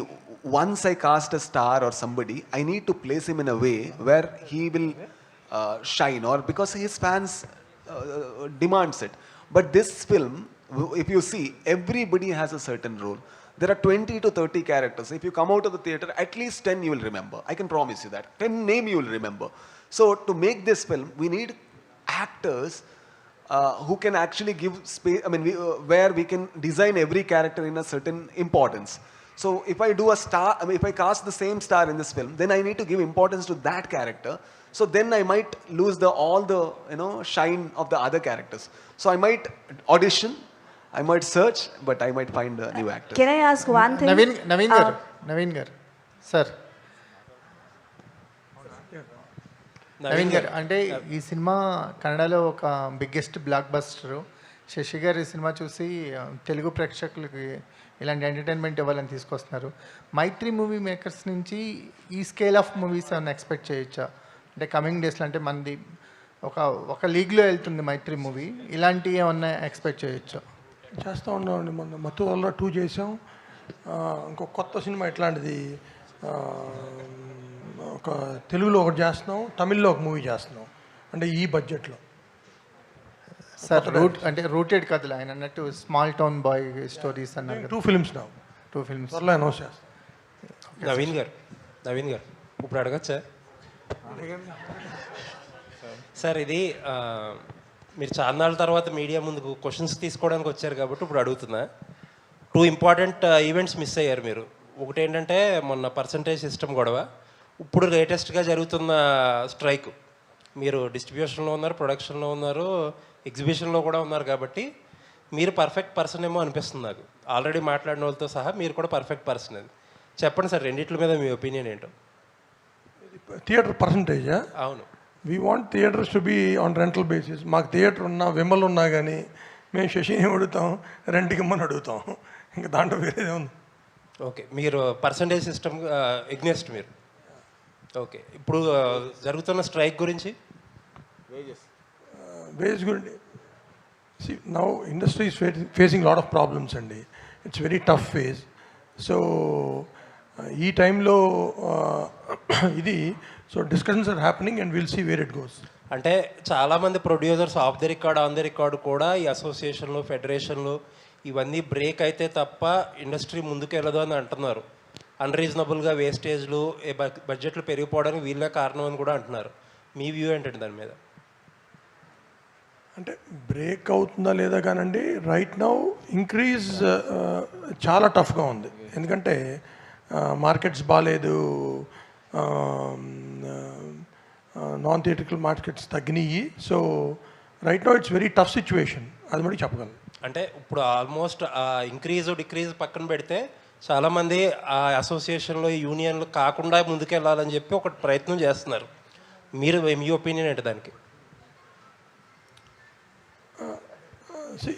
once I cast a star or somebody, I need to place him in a way where he will shine, or because his fans demands it. But this film, if you see, everybody has a certain role. There are 20 to 30 characters. If you come out of the theater, at least 10 you will remember. I can promise you that. 10 name you will remember. So to make this film, we need actors who can actually give space, where we can design every character in a certain importance. So if I do a star, if I cast the same star in this film, then I need to give importance to that character. So then I might lose all the shine of the other characters. So I might audition, I might search, but I might find a new actor. Can I ask one thing? Naveen gar, sir. Naveen గారు, అంటే ఈ cinema కన్నడలో ఒక biggest block buster. Shashi గారు ఈ cinema చూసి తెలుగు ప్రేక్షకులకి ఇలాంటి ఎంటర్టైన్మెంట్ ఇవ్వాలని తీసుకొస్తున్నారు. మైత్రి మూవీ మేకర్స్ నుంచి ఈ స్కేల్ ఆఫ్ మూవీస్ ఏమైనా ఎక్స్పెక్ట్ చేయొచ్చా? అంటే కమింగ్ డేస్లో, అంటే మనది ఒక లీగ్లో వెళ్తుంది మైత్రి మూవీ, ఇలాంటివి ఏమన్నా ఎక్స్పెక్ట్ చేయొచ్చా? చేస్తూ ఉన్నామండి. మొన్న మత్తు వల్ల 2 చేసాం. ఇంకో కొత్త సినిమా ఇట్లాంటిది ఒక తెలుగులో ఒకటి చేస్తున్నాం, తమిళ్లో ఒక మూవీ చేస్తున్నాం, అంటే ఈ బడ్జెట్లో. సార్ అంటే రూటెడ్ కథలు ఆయన అన్నట్టు స్మాల్ టౌన్ బాయ్ స్టోరీస్ అన్నారు. 2 ఫిల్మ్స్ నా 2 ఫిల్మ్స్ త్వరలో అనౌన్స్ చేస్తాం. నవీన్ గారు ఇప్పుడు అడగచ్చా సార్? ఇది మీరు చాలా నాళ్ళ తర్వాత మీడియా ముందుకు క్వశ్చన్స్ తీసుకోవడానికి వచ్చారు కాబట్టి ఇప్పుడు అడుగుతున్నా. 2 ఇంపార్టెంట్ ఈవెంట్స్ మిస్ అయ్యారు మీరు. ఒకటి ఏంటంటే మొన్న పర్సంటేజ్ సిస్టమ్ గొడవ, ఇప్పుడు లేటెస్ట్గా జరుగుతున్న స్ట్రైక్. మీరు డిస్ట్రిబ్యూషన్లో ఉన్నారు, ప్రొడక్షన్లో ఉన్నారు, ఎగ్జిబిషన్లో కూడా ఉన్నారు, కాబట్టి మీరు పర్ఫెక్ట్ పర్సన్ ఏమో అనిపిస్తుంది నాకు. ఆల్రెడీ మాట్లాడిన వాళ్ళతో సహా మీరు కూడా పర్ఫెక్ట్ పర్సన్. అది చెప్పండి సార్, రెండిట్ల మీద మీ ఒపీనియన్ ఏంటో. థియేటర్ పర్సంటేజా? అవును. We want theatres to be on rental basis. మాకు థియేటర్ ఉన్నా, విమల్ ఉన్నా కానీ మేము శశిని అడుగుతాం, రెంట్కి ఇమ్మని అడుగుతాం. ఇంకా దాంట్లో వేరేదే ఉంది. ఓకే, మీరు పర్సంటేజ్ సిస్టమ్ ఎగ్నెస్ట్ మీరు. ఓకే, ఇప్పుడు జరుగుతున్న స్ట్రైక్ గురించి, వేజెస్ గురించి, now industry is facing lot of problems అండి. It's very tough phase. So ఈ టైంలో ఇది so discussions are happening and will see where it goes. అంటే చాలామంది producers off the record, on the record కూడా ఈ అసోసియేషన్లు, ఫెడరేషన్లు ఇవన్నీ బ్రేక్ అయితే తప్ప ఇండస్ట్రీ ముందుకు వెళ్ళదు అని అంటున్నారు. అన్రీజనబుల్గా వేస్టేజ్లు, బడ్జెట్లు పెరిగిపోవడానికి వీళ్ళే కారణం అని కూడా అంటున్నారు. మీ వ్యూ ఏంటంటే దాని మీద? అంటే బ్రేక్ అవుతుందా లేదా కానండి, రైట్ నౌ ఇంక్రీజ్ చాలా టఫ్గా ఉంది. ఎందుకంటే మార్కెట్స్ బాగాలేదు, నాన్ థియేట్రికల్ మార్కెట్స్ తగ్గినాయి. So right now it's very tough situation, అది మటుకు చెప్పగలను. అంటే ఇప్పుడు ఆల్మోస్ట్ ఇంక్రీజ్ డిక్రీజ్ పక్కన పెడితే చాలామంది ఆ అసోసియేషన్లో, యూనియన్లు కాకుండా ముందుకెళ్ళాలని చెప్పి ఒక ప్రయత్నం చేస్తున్నారు. మీరు మీ ఒపీనియన్ ఏంటి దానికి?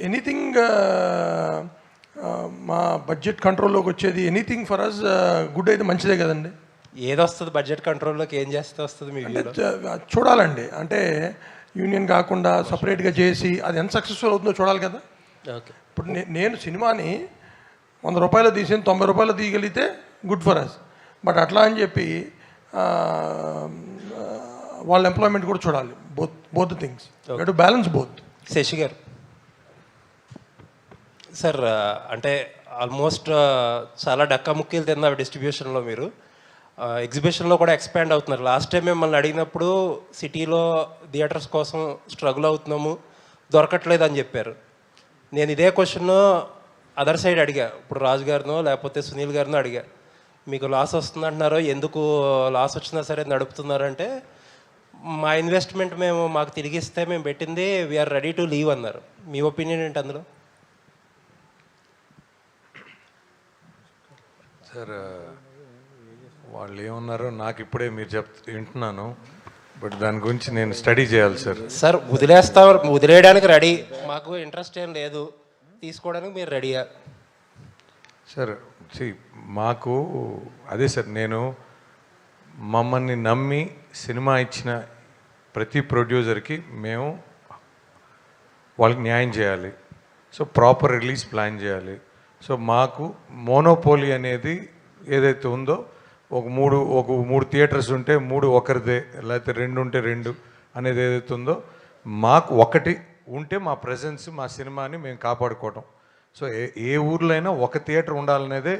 ఎనీథింగ్ మా బడ్జెట్ కంట్రోల్లోకి వచ్చేది, ఎనీథింగ్ ఫర్ అస్ గుడ్ అయితే మంచిదే కదండి. ఏదొస్తుంది బడ్జెట్ కంట్రోల్లోకి, ఏం చేస్తే వస్తుంది మీ వ్యూలో? చూడాలండి. అంటే యూనియన్ కాకుండా సపరేట్గా చేసి అది ఎంత సక్సెస్ఫుల్ అవుతుందో చూడాలి కదా. ఓకే, ఇప్పుడు నేను సినిమాని 100 రూపాయలు తీసి 90 రూపాయలు తీయగలిగితే గుడ్ ఫర్ అస్. బట్ అట్లా అని చెప్పి వాళ్ళ ఎంప్లాయ్మెంట్ కూడా చూడాలి. Both things to balance both. Shashi గారు సార్, అంటే ఆల్మోస్ట్ చాలా డక్కా ముక్కీలు తిన్న డిస్ట్రిబ్యూషన్లో మీరు ఎగ్జిబిషన్లో కూడా ఎక్స్పాండ్ అవుతున్నారు. లాస్ట్ టైం మిమ్మల్ని అడిగినప్పుడు సిటీలో థియేటర్స్ కోసం స్ట్రగుల్ అవుతున్నాము, దొరకట్లేదు అని చెప్పారు. నేను ఇదే క్వశ్చన్ అదర్ సైడ్ అడిగా, ఇప్పుడు రాజు గారినో లేకపోతే సునీల్ గారినో అడిగా, మీకు లాస్ వస్తుందంటున్నారో, ఎందుకు లాస్ వచ్చినా సరే నడుపుతున్నారంటే, మా ఇన్వెస్ట్మెంట్ మాకు తిరిగిస్తే మేము పెట్టింది వీఆర్ రెడీ టు లీవ్ అన్నారు. మీ ఒపీనియన్ ఏంటి అందులో? సార్ వాళ్ళు ఏమన్నారో నాకు ఇప్పుడే మీరు వింటున్నాను, బట్ దాని గురించి నేను స్టడీ చేయాలి సార్. సార్ వదిలేయడానికి రెడీ, మాకు ఇంట్రెస్ట్ ఏం లేదు, తీసుకోవడానికి మీరు రెడీయా? సార్ మాకు అదే సార్, నేను మమ్మల్ని నమ్మి సినిమా ఇచ్చిన ప్రతి ప్రొడ్యూసర్కి మేము వాళ్ళకి న్యాయం చేయాలి. సో ప్రాపర్ రిలీజ్ ప్లాన్ చేయాలి. సో మాకు మోనోపోలీ అనేది ఏదైతే ఉందో, ఒక మూడు థియేటర్స్ ఉంటే 3 ఒకరిదే, లేకపోతే 2 ఉంటే 2 అనేది ఏదైతే ఉందో, మాకు ఒకటి ఉంటే మా ప్రెజెన్స్, మా సినిమాని మేము కాపాడుకోవటం. సో ఏ ఊర్లో అయినా ఒక థియేటర్ ఉండాలనేదే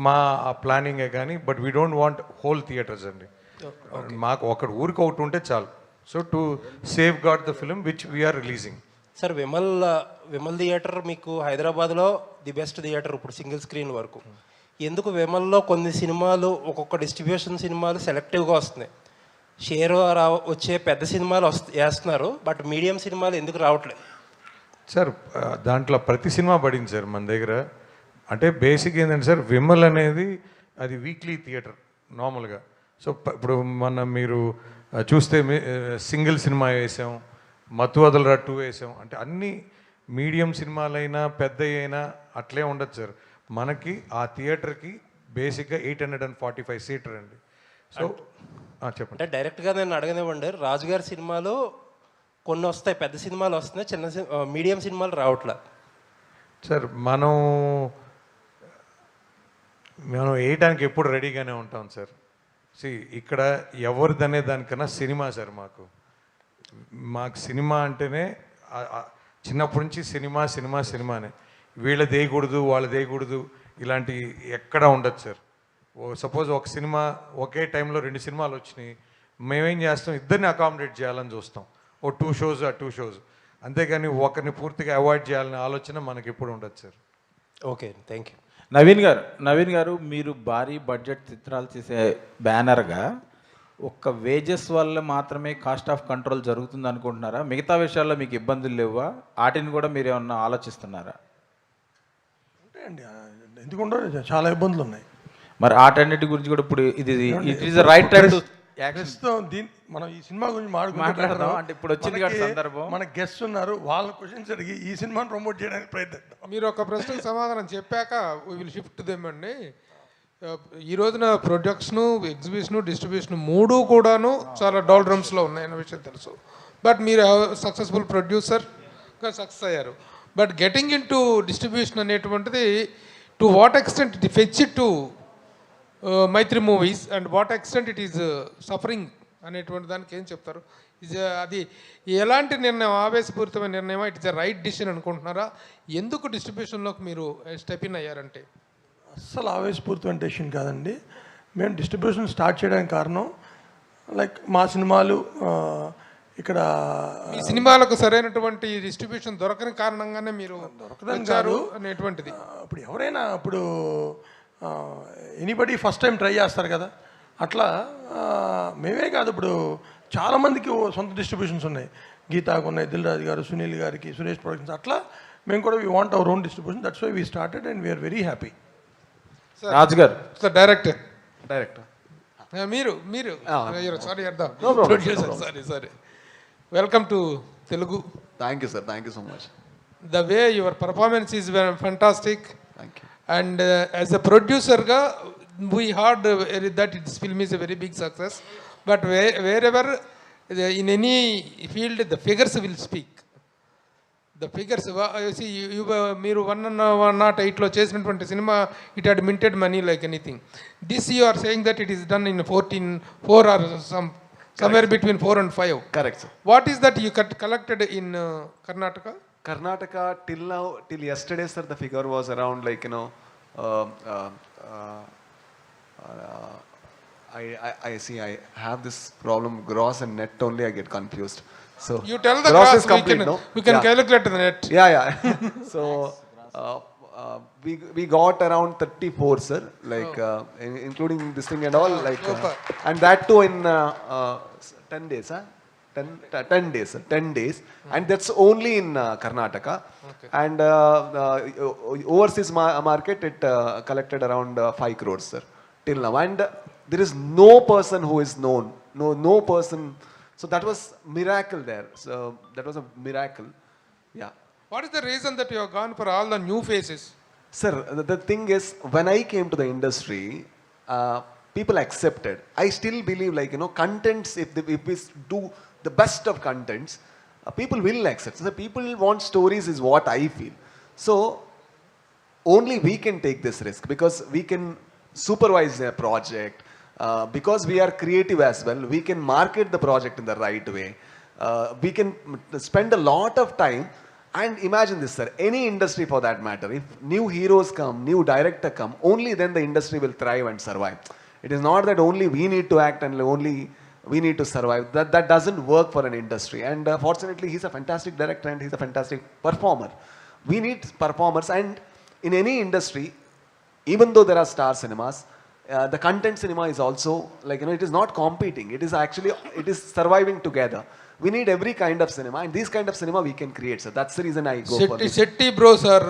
మా ప్లానింగే కానీ, but we don't want whole theatres అండి. మాకు ఊరికి ఒకటి ఉంటే చాలు. So to safeguard the film which we are releasing. Sir Vimal theatre మీకు హైదరాబాద్లో ది బెస్ట్ థియేటర్ ఇప్పుడు సింగిల్ స్క్రీన్ వరకు. ఎందుకు విమల్లో కొన్ని సినిమాలు, ఒక్కొక్క డిస్ట్రిబ్యూషన్ సినిమాలు సెలెక్టివ్గా వస్తున్నాయి, షేర్ వచ్చే పెద్ద సినిమాలు వేస్తున్నారు, బట్ మీడియం సినిమాలు ఎందుకు రావట్లేదు? సార్ దాంట్లో ప్రతి సినిమా పడింది సార్ మన దగ్గర. అంటే బేసిక్ ఏంటంటే సార్, విమల్ అనేది అది వీక్లీ థియేటర్ నార్మల్గా. సో ఇప్పుడు మీరు చూస్తే సింగిల్ సినిమా వేసాం, మత్తు వదలరా 2 వేసాం. అంటే అన్ని మీడియం సినిమాలైనా పెద్ద అయినా అట్లే ఉండదు సార్. మనకి ఆ థియేటర్కి బేసిక్గా 845 సీటర్ అండి. సో చెప్పండి. అంటే డైరెక్ట్గా నేను అడగనివ్వండి, రాజుగారి సినిమాలు కొన్ని వస్తాయి, పెద్ద సినిమాలు వస్తున్నాయి, మీడియం సినిమాలు రావట్లే. సార్ మనం వేయడానికి ఎప్పుడు రెడీగానే ఉంటాం సార్. ఇక్కడ ఎవరిదనే దానికన్నా సినిమా సార్. మాకు సినిమా అంటేనే చిన్నప్పటి నుంచి సినిమానే. వీళ్ళది వేయకూడదు, వాళ్ళది వేయకూడదు, ఇలాంటి ఎక్కడ ఉండదు సార్. సపోజ్ ఒక సినిమా ఒకే టైంలో 2 సినిమాలు వచ్చినాయి, మేమేం చేస్తాం, ఇద్దరిని అకామిడేట్ చేయాలని చూస్తాం. 2 షోస్ 2 షోస్, అంతేగాని ఒకరిని పూర్తిగా అవాయిడ్ చేయాలనే ఆలోచన మనకి ఎప్పుడు ఉండదు sir. Okay, thank you. Naveen గారు మీరు భారీ బడ్జెట్ చిత్రాలు చేసే బ్యానర్గా ఒక్క వేజెస్ వల్ల మాత్రమే కాస్ట్ ఆఫ్ కంట్రోల్ జరుగుతుంది అనుకుంటున్నారా? మిగతా విషయాల్లో మీకు ఇబ్బందులు లేవా? వాటిని కూడా మీరు ఏమన్నా ఆలోచిస్తున్నారా? అంటే అండి ఎందుకుంటే చాలా ఇబ్బందులు ఉన్నాయి. మరి ఆటన్నిటి గురించి కూడా ఇప్పుడు ఇది it is the right time to ప్రస్తుతం మనం ఈ సినిమా గురించి మాట్లాడదాం. అంటే ఇప్పుడు వచ్చింది కదా సందర్భం. మన గెస్ట్ ఉన్నారు, వాళ్ళ క్వశ్చన్స్ అడిగి ఈ సినిమాని ప్రమోట్ చేయడానికి ప్రయత్నిద్దాం. మీరు ఒక ప్రశ్నకు సమాధానం చెప్పాక వీ విల్ షిఫ్ట్ దెమ్ అండి. ఈ రోజున ప్రొడక్షను, ఎగ్జిబిషను, డిస్ట్రిబ్యూషన్ మూడు కూడాను చాలా డాల్డ్రమ్స్లో ఉన్నాయన్న విషయం తెలుసు. బట్ మీరు సక్సెస్ఫుల్ ప్రొడ్యూసర్గా సక్సెస్ అయ్యారు. But getting in to distribution అనేటువంటిది to what extent it fetch it to Mythri movies and what extent it is suffering అనేటువంటి దానికి ఏం చెప్తారు? అది ఎలాంటి నిర్ణయం, ఆవేశపూరితమైన నిర్ణయం, it is a right decision అనుకుంటున్నారా? ఎందుకు డిస్ట్రిబ్యూషన్లోకి మీరు స్టెప్ ఇన్ అయ్యారంటే? అస్సలు ఆవేశపూరితమైన డెసిషన్ కాదండి. మేము డిస్ట్రిబ్యూషన్ స్టార్ట్ చేయడానికి కారణం లైక్ మా సినిమాలు ఇక్కడ ఈ సినిమాలకు సరైనటువంటి డిస్ట్రిబ్యూషన్ దొరకని కారణంగానే మీరు దొరకదారు అనేటువంటిది. ఇప్పుడు ఎవరైనా ఇప్పుడు ఎనీబడి ఫస్ట్ టైం ట్రై చేస్తారు కదా, అట్లా మేమే కాదు, ఇప్పుడు చాలామందికి సొంత డిస్ట్రిబ్యూషన్స్ ఉన్నాయి. గీతాకు ఉన్నాయి, దిల్ రాజు గారు, సునీల్ గారికి, సురేష్ ప్రొడక్షన్స్, అట్లా మేము కూడా we want our own distribution. That's why we started and we are very happy. Raju garu sir director మీరు sorry sorry sorry welcome to Telugu. Thank you sir, thank you so much. The way your performance is fantastic. Thank you. And as a producer ga we heard that this film is a very big success, but wherever in any field the figures will speak. The figures you see మీరు 108 లో చేసినటువంటి cinema it had minted money like anything. This you are saying that it is done in 4 or somewhere between 4 and 5. Correct sir. What is that you collected in Karnataka? Till yesterday sir, the figure was around like I see I have this problem, gross and net only I get confused. So you tell the gross is complete, we can calculate the net. Yeah. So we got around 34 sir, like including this thing and all, like and that too in 10 days 10 days, and that's only in Karnataka. Okay. And overseas market it collected around 5 crores sir till now, and there is no person who is known, no person, so that was miracle there. So that was a miracle. Yeah. What is the reason that you have gone for all the new faces? Sir, the thing is, when I came to the industry, people accepted. I still believe, like contents, if we do the best of contents, people will accept. So the people want stories is what I feel. So only we can take this risk because we can supervise a project. Because we are creative as well, we can market the project in the right way. We can spend a lot of time. And imagine this sir, any industry for that matter, if new heroes come, new director come, only then the industry will thrive and survive. It is not that only we need to act and only we need to survive. That doesn't work for an industry. And fortunately, he's a fantastic director and he's a fantastic performer. We need performers, and in any industry, even though there are star cinemas, the content cinema is also like it is not competing. It is actually surviving together. We need every kind of cinema, and this kind of cinema we can create. So that's the reason I go for this. Shetty bros are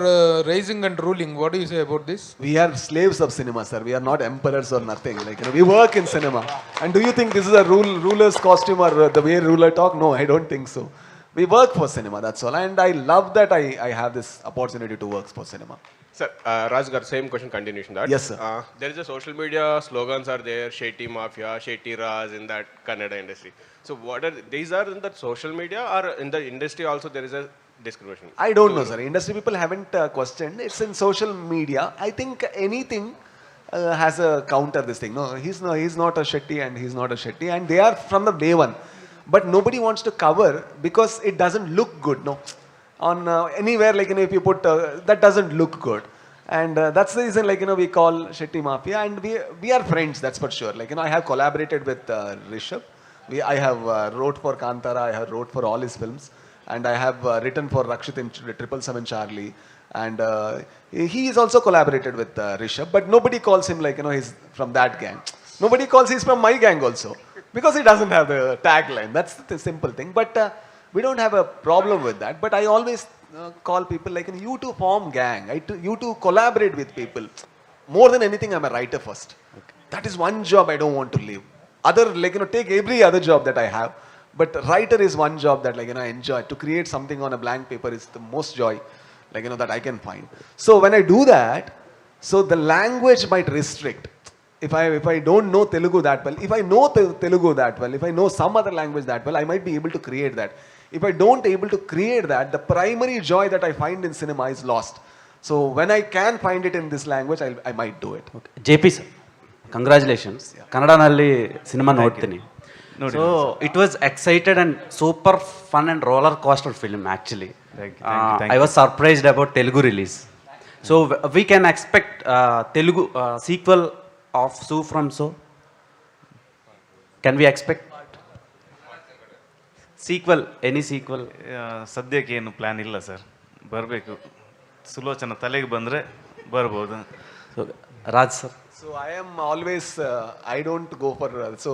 rising and ruling. What do you say about this? We are slaves of cinema, sir. We are not emperors or nothing. Like we work in cinema. And do you think this is a ruler's costume or the way ruler talk? No, I don't think so. We work for cinema. That's all. And I love that I have this opportunity to work for cinema. Sir, Raj gar, same question continuation that. Yes, sir. There is a social media slogans are there, Shetty Mafia, Shetty Raj in that Kannada industry. So what are these are in the social media or in the industry also there is a discrimination? I don't know, sir. Industry people haven't questioned. It's in social media. I think anything has a counter this thing. No, he's not a Shetty and he's not a Shetty, and they are from the day one. But nobody wants to cover because it doesn't look good. No. On anywhere like if you put that doesn't look good, and that's the reason like we call Shetty Mafia, and we are friends, that's for sure. Like I have collaborated with Rishabh. I have wrote for Kantara, I have wrote for all his films, and I have written for Rakshit in 777 Charlie, And he is also collaborated with Rishabh, but nobody calls him like, he's from that gang. Nobody calls he's from my gang also, because he doesn't have the tagline. That's the simple thing. But we don't have a problem with that. But I always call people like, you to form gang, you to collaborate with people. More than anything, I'm a writer first. That is one job I don't want to leave. Other, like, take every other job that I have. But writer is one job that, like, I enjoy. To create something on a blank paper is the most joy, like, that I can find. So when I do that, so the language might restrict. If I don't know Telugu that well, if I know Telugu that well, if I know some other language that well, I might be able to create that. If I don't able to create that, the primary joy that I find in cinema is lost. So when I can find it in this language, I might do it. JP sir, congratulations. Kannada cinema ನೋಡ್ತೀನಿ. So it was excited and super fun and roller coaster film actually. Thank I was surprised about Telugu release. So we can expect Telugu sequel of So From So. Can we expect sequel, any sequel? ಸದ್ಯಕ್ಕೆ ಏನು plan ಇಲ್ಲ sir, ಬರಬೇಕು. ಸುಲೋಚನ ತಲೆಗೆ ಬಂದರೆ ಬರ್ಬೋದು. So Raj sir. So I am always, I don't go for, so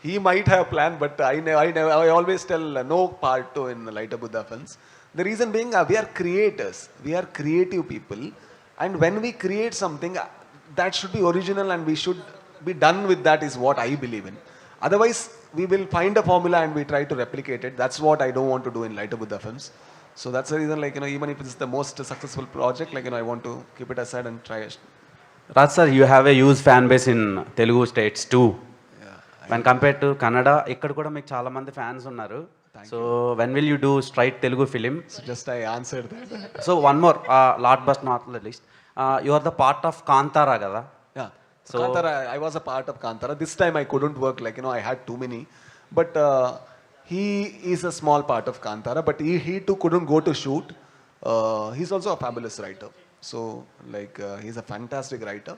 he might have plan, but I always tell no part 2 in Lighter Buddha films. The reason being, we are creators, we are creative people, and when we create something, that should be original and we should be done with that, is what I believe in. Otherwise, we will find a formula and we try to replicate it. That's what I don't want to do in Lighter Buddha films. So that's the reason, like, even if it's the most successful project, like, I want to keep it aside and try it. Raj sir, you have a huge fan base in Telugu states too. When compared to Kannada, ikkada kuda meeku chaala mandi fans unnaru. So when will you do straight Telugu film? So just I answered that. So one more, last but not the least, you are the part of Kantara kada? Yeah. So Kantara, I was a part of Kantara. This time I couldn't work, like, I had too many. But he is a small part of Kantara, but he too couldn't go to shoot. He's also a fabulous writer. So, like, he's a fantastic writer.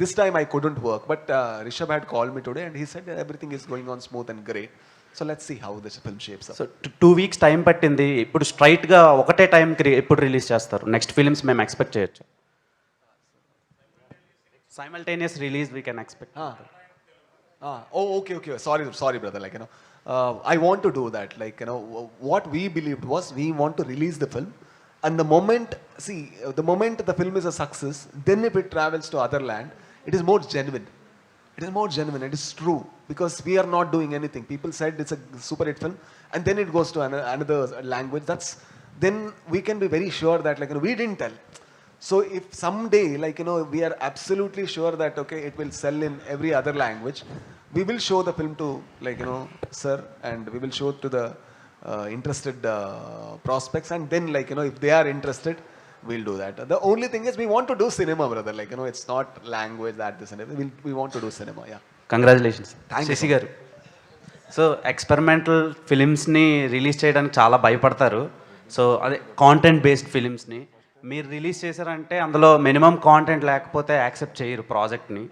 This time I couldn't work, but Rishabh had called me today and he said that everything is going on smooth and great. So let's see how this film shapes up. So 2 weeks time పట్టింది. ఇప్పుడు స్ట్రైట్గా ఒకటే టైంకి ఎప్పుడు release చేస్తారు? Next films మేము expect చేయొచ్చు? Simultaneous release we can expect. Oh, okay. Sorry, brother. Like, I want to do that. Like, what we believed was we want to release the film. And the moment the film is a success, then if it travels to other land, it is more genuine. It is more genuine. It is true. Because we are not doing anything. People said it's a super hit film. And then it goes to another language. Then we can be very sure that, like, we didn't tell. So if someday, like, we are absolutely sure that, okay, it will sell in every other language, we will show the film to, like, sir, and we will show it to the interested prospects, and then, like, if they are interested, we'll do that. The only thing is we want to do cinema, brother. Like, it's not language that this and everything. We want to do cinema, yeah. Congratulations. Thank you. Shashi garu. So experimental ఫిలిమ్స్ని release చేయడానికి చాలా భయపడతారు. So అదే content based ఫిలిమ్స్ని మీరు release చేశారంటే అందులో minimum content లేకపోతే accept చేయరు ప్రాజెక్ట్ని.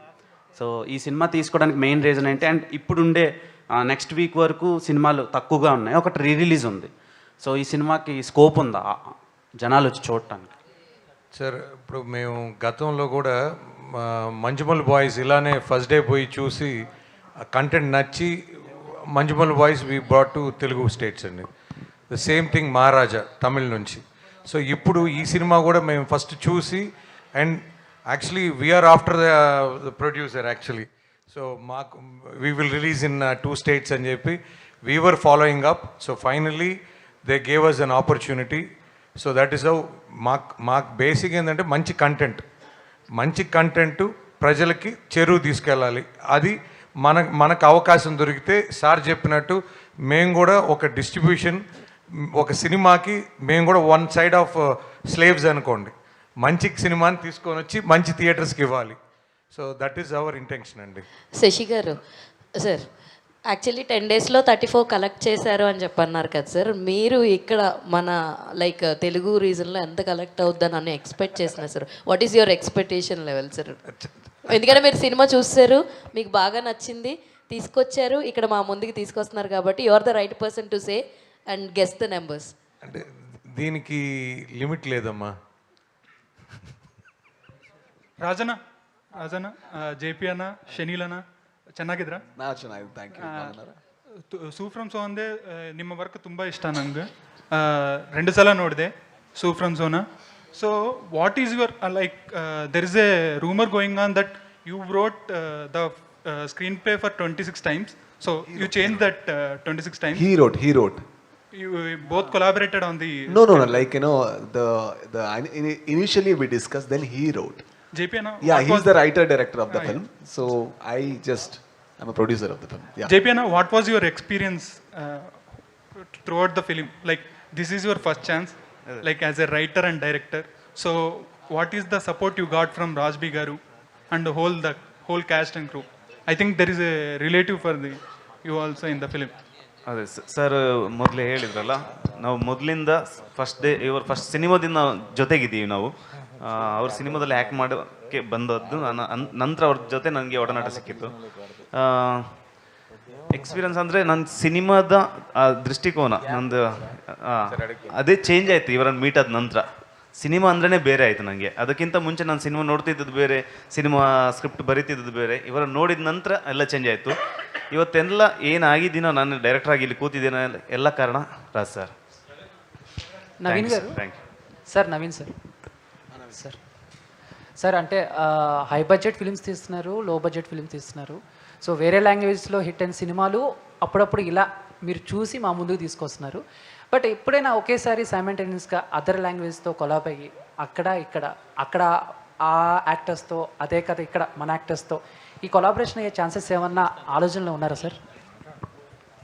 సో ఈ సినిమా తీసుకోవడానికి మెయిన్ రీజన్ ఏంటి? అండ్ ఇప్పుడుండే నెక్స్ట్ వీక్ వరకు సినిమాలు తక్కువగా ఉన్నాయి, ఒకటి రీ రిలీజ్ ఉంది. సో ఈ సినిమాకి స్కోప్ ఉందా జనాలు వచ్చి చూడటానికి? సార్, ఇప్పుడు మేము గతంలో కూడా మంజుమల్ బాయ్స్ ఇలానే ఫస్ట్ డే పోయి చూసి కంటెంట్ నచ్చి Manjummel boys we brought to Telugu states అండి. The same thing Maharaja Tamil నుంచి. సో ఇప్పుడు ఈ సినిమా కూడా మేము ఫస్ట్ చూసి, and actually we are after the producer actually. So మాకు we will release in 2 states అని చెప్పి we were following up. So finally they gave us an opportunity. So that is how మాకు బేసిక్ ఏంటంటే మంచి content ప్రజలకి చెరువు తీసుకెళ్ళాలి. అది మనకు అవకాశం దొరికితే సార్ చెప్పినట్టు మేము కూడా ఒక డిస్ట్రిబ్యూషన్, ఒక సినిమాకి మేము కూడా వన్ సైడ్ ఆఫ్ స్లేవ్స్ అనుకోండి. మంచి సినిమాని తీసుకొని వచ్చి మంచి థియేటర్స్కి ఇవ్వాలి. So that is our intention అండి. శశి గారు సార్, యాక్చువల్లీ 10 daysలో 34 కలెక్ట్ చేశారు అని చెప్పన్నారు కదా సార్. మీరు ఇక్కడ మన లైక్ తెలుగు రీజన్లో ఎంత కలెక్ట్ అవుద్దని అని ఎక్స్పెక్ట్ చేస్తున్నారు sir? What is your expectation level sir? ఎందుకంటే మీరు సినిమా చూస్తారు, మీకు బాగా నచ్చింది, తీసుకొచ్చారు, ఇక్కడ మా ముందుకి తీసుకొస్తున్నారు కాబట్టి you are the right person to say and guess the numbers. అంటే దీనికి లిమిట్ లేదమ్మా. ರಾಜನ ರಾಜನ ಜೆ ಪಿ ಅಣ್ಣ ಶನೀಲ್ ಅಣ್ಣ ಚೆನ್ನಾಗಿದ್ರಾ? Thank you. Su from So ಅಂದೆ ನಿಮ್ಮ ವರ್ಕ್ ತುಂಬ ಇಷ್ಟ ನನಗೆ. 2 ಸಲ ನೋಡಿದೆ ಸೂ ಫ್ರಮ್ ಸೋನ. So what is your like there is a rumour going on that you wrote the screenplay for 26 times. So you changed that 26 times. He wrote. You both collaborated on the. No. Like the initially we discussed. Then he wrote. JP Anna. Yeah, he's the writer director of the film. So I'm a producer of the film. Yeah. JP Anna, what was your experience throughout the film? Like this is your first chance, like as a writer and director. So what is the support you got from Rajbi Garu and the whole cast and crew? I think there is a relative for you also in the film. ಅದೇ sir ಮೊದಲೇ ಹೇಳಿದ್ರಲ್ಲ, ನಾವು ಮೊದಲಿಂದ ಇವ್ರ first ಸಿನಿಮಾದಿಂದ ಜೊತೆಗಿದ್ದೀವಿ ನಾವು. ಅವ್ರ ಸಿನಿಮಾದಲ್ಲಿ act ಮಾಡೋಕ್ಕೆ ಬಂದದ್ದು ನಂತರ ಅವ್ರ ಜೊತೆ ನನಗೆ ಒಡನಾಟ ಸಿಕ್ಕಿತ್ತು. ಎಕ್ಸ್ಪೀರಿಯನ್ಸ್ ಅಂದರೆ ನನ್ನ ಸಿನಿಮಾದ ದೃಷ್ಟಿಕೋನ ನಂದು ಅದೇ ಚೇಂಜ್ ಆಯಿತು ಇವರನ್ನು ಮೀಟ್ ಆದ ನಂತರ. ಸಿನಿಮಾ ಅಂದ್ರೇ ಬೇರೆ ಆಯಿತು ನನಗೆ. ಅದಕ್ಕಿಂತ ಮುಂಚೆ ನಾನು ಸಿನಿಮಾ ನೋಡ್ತಿದ್ದದ್ದು ಬೇರೆ, ಸಿನಿಮಾ ಸ್ಕ್ರಿಪ್ಟ್ ಬರೀತಿದ್ದದ್ದು ಬೇರೆ. ಇವರನ್ನು ನೋಡಿದ ನಂತರ ಎಲ್ಲ ಚೇಂಜ್ ಆಯಿತು. ಇವತ್ತೆಲ್ಲ ಏನಾಗಿದ್ದೀನೋ ನಾನು ಡೈರೆಕ್ಟರ್ ಆಗಿ ಇಲ್ಲಿ ಕೂತಿದ್ದೀನೋ ಎಲ್ಲ ಕಾರಣ ರಾಜ್ ಸರ್. నవీన్ గారు. Thank you sir. Naveen sir. Sir అంటే హై బడ్జెట్ ఫిల్మ్స్ తీస్తున్నారు, లో బడ్జెట్ ఫిల్మ్స్ తీస్తున్నారు. సో వేరే లాంగ్వేజ్లో హిట్ అయిన సినిమాలు అప్పుడప్పుడు ఇలా మీరు చూసి మా ముందుకు తీసుకొస్తున్నారు. బట్ ఎప్పుడైనా ఒకేసారి సైమల్టేనియస్గా అదర్ లాంగ్వేజ్తో కొలాబ్ అయ్యి అక్కడ ఆ యాక్టర్స్తో, అదే కథ ఇక్కడ మన యాక్టర్స్తో ఈ కొలాబరేషన్ అయ్యే ఛాన్సెస్ ఏమన్నా ఆలోచనలో ఉన్నారా సార్?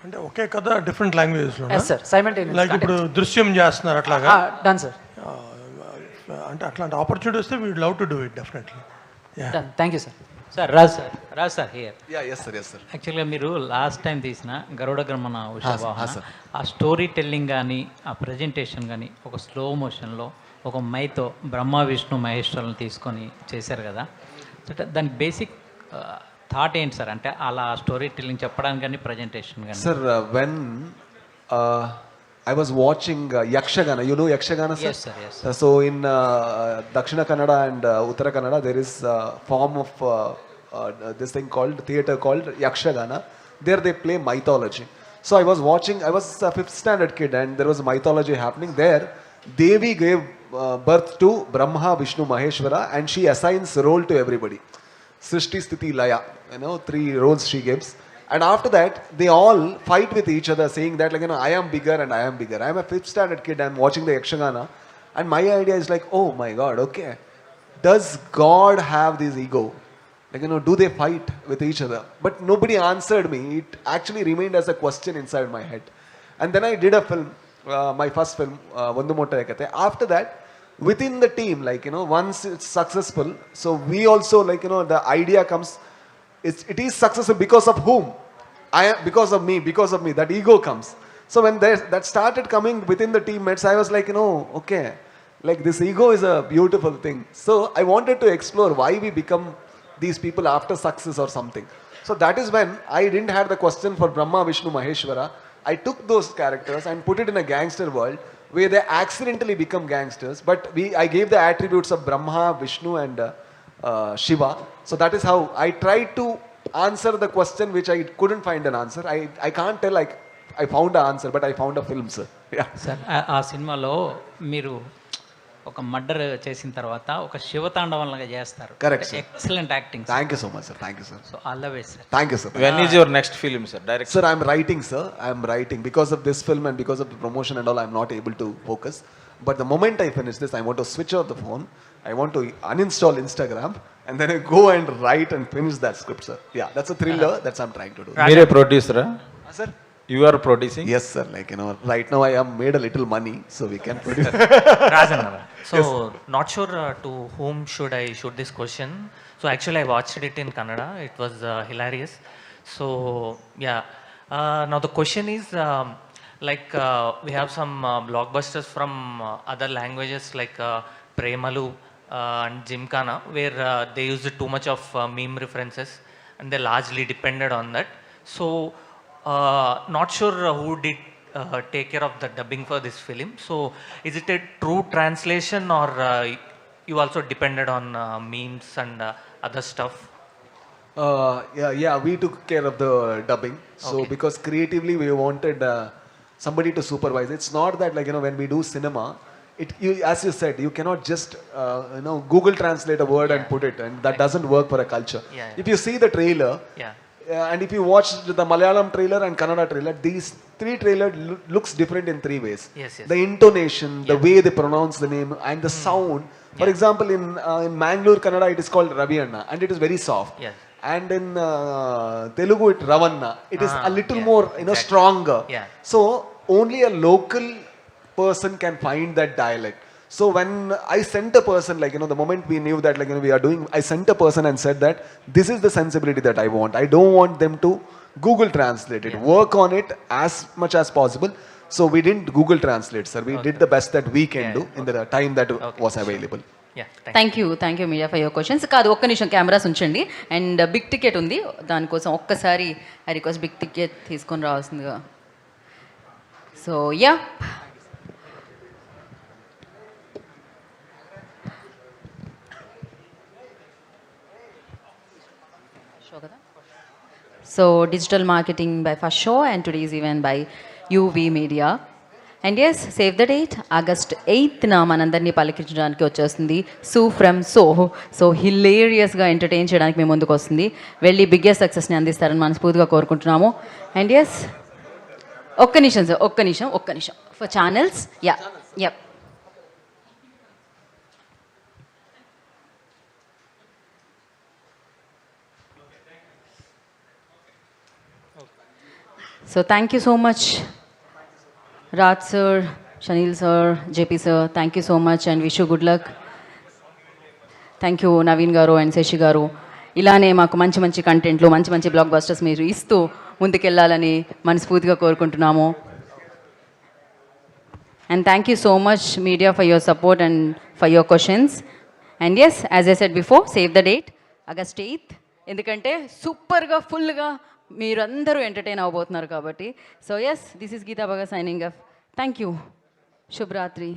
అంటే ఒకే కథ డిఫరెంట్ లాంగ్వేజెస్లో సార్ సైమల్టేనియస్ లైక్ ఇప్పుడు దృశ్యం చేస్తున్నారు అట్లాగా. Done sir. అంటే అట్లాంటి ఆపర్చునిటీ వస్తే we love to do it definitely. Done. Thank you sir. Sir Raj sir here. Yes sir. యాక్చువల్గా మీరు లాస్ట్ టైం తీసిన గరుడ గమన ఉషావాహన ఆ స్టోరీ టెల్లింగ్ కానీ ఆ ప్రజెంటేషన్ కానీ ఒక స్లో మోషన్లో ఒక మైతో బ్రహ్మ విష్ణు మహేశ్వరులను తీసుకొని చేశారు కదా. దానికి బేసిక్ థాట్ ఏంటి సార్? అంటే అలా స్టోరీ టెల్లింగ్ చెప్పడానికి కానీ ప్రజెంటేషన్ కానీ. Sir when I was watching Yakshagana. You know Yakshagana, sir? Yes, sir. Yes. So in Dakshina Kannada and Uttara Kannada, there is a form of this thing called theatre called Yakshagana. There they play mythology. So I was watching. I was a 5th standard kid, and there was mythology happening there. Devi gave birth to Brahma, Vishnu, Maheshwara, and she assigns role to everybody. Srishti, Sthiti, Laya. 3 roles she gives. And after that, they all fight with each other, saying that, like, I am bigger and I am bigger. I am a 5th standard kid, I am watching the Yakshagana. And my idea is like, oh my God, okay. Does God have this ego? Like, do they fight with each other? But nobody answered me. It actually remained as a question inside my head. And then I did a film, my first film, Vandu Motta Ekate. After that, within the team, like, once it's successful, so we also, like, the idea comes, it is successful because of whom? Because of me, that ego comes. So when that started coming within the teammates, I was like, okay, like this ego is a beautiful thing. So I wanted to explore why we become these people after success or something. So that is when I didn't have the question for Brahma, Vishnu, Maheshwara. I took those characters and put it in a gangster world where they accidentally become gangsters, but I gave the attributes of Brahma, Vishnu and Shiva. So that is how I tried to answer the question which I couldn't find an answer. I can't tell like I found an answer, but I found a film, sir. Yeah. Sir ఆ సినిమాలో మీరు ఒక murder చేసిన తర్వాత ఒక శివతాండవంలాగా చేస్తారు. Correct sir. Excellent acting. Thank you so much sir. Thank you sir. So all the best sir. Thank you sir. When is your next film, sir? Direct. Sir, I'm writing, sir. I'm writing. Because of this film and because of the promotion and all, I'm not able to focus. But the moment I finish this, I want to switch off the phone. I want to uninstall Instagram and then I go and write and finish that script, sir. Yeah, that's a thriller. That's what I'm trying to do. Mere producer, sir? You are producing? Yes, sir. Like, right now I have made a little money, so we can produce. Rajan, so yes. Not sure to whom should I shoot this question. So actually I watched it in Kannada. It was hilarious. So yeah. Now the question is, we have some blockbusters from other languages like Premalu and Gymkhana, where they used too much of meme references and they largely depended on that. So not sure who did take care of the dubbing for this film. So is it a true translation, or you also depended on memes and other stuff? Yeah, we took care of the dubbing. So Okay. because creatively we wanted somebody to supervise. It's not that, like, when we do cinema, as you said, you cannot just Google translate a word and put it, and that doesn't work for a culture. Yeah. If you see the trailer, and if you watch the Malayalam trailer and Kannada trailer, these three trailers looks different in three ways. Yes. The intonation, the way they pronounce the name, and the sound. For example, in Mangalore Kannada, it is called Ravi Anna, and it is very soft. Yes. And in Telugu, it Ravanna. It is a little more, stronger. Yeah. So only a local person can find that dialect. So when I sent a person, the moment we knew that, we are doing, I sent a person and said that this is the sensibility that I want. I don't want them to Google translate it. Work on it as much as possible. So we didn't Google translate, sir. We did the best that we can do in the time that was available. Thank you media for your questions. కాదు, ఒక్క నిమిషం cameras ఉంచండి. And big ticket ఉంది, దానికోసం ఒక్కసారి I request big ticket తీసుకొని రావాల్సిందిగా. So yeah, so digital marketing by first show and today's event by UV media. And yes, save the date, August 8న మనందరినీ పలికించడానికి వచ్చేస్తుంది సూ ఫ్రమ్ సో. సో హిలేరియస్గా ఎంటర్టైన్ చేయడానికి మేము ముందుకు వస్తుంది. వెళ్ళి బిగ్గెస్ట్ సక్సెస్ని అందిస్తారని మనస్ఫూర్తిగా కోరుకుంటున్నాము. అండ్ ఎస్, ఒక్క నిమిషం సార్, ఒక్క నిమిషం for channels. Yeah. So thank you so much, Raj sir, Shaneel sir, JP sir. Thank you so much and wish you good luck. Thank you Naveen garu and Seshi garu. ఇలానే మాకు మంచి మంచి కంటెంట్లు, మంచి మంచి black busters మీరు ఇస్తూ ముందుకెళ్ళాలని మనస్ఫూర్తిగా కోరుకుంటున్నాము. And thank you so much media for your support and for your questions. And yes, as I said before, save the date, August 8th. ఎందుకంటే సూపర్గా ఫుల్గా మీరందరూ ఎంటర్టైన్ అవ్వబోతున్నారు కాబట్టి. So yes, this is Geetha Bhagat signing off. Thank you. శుభరాత్రి.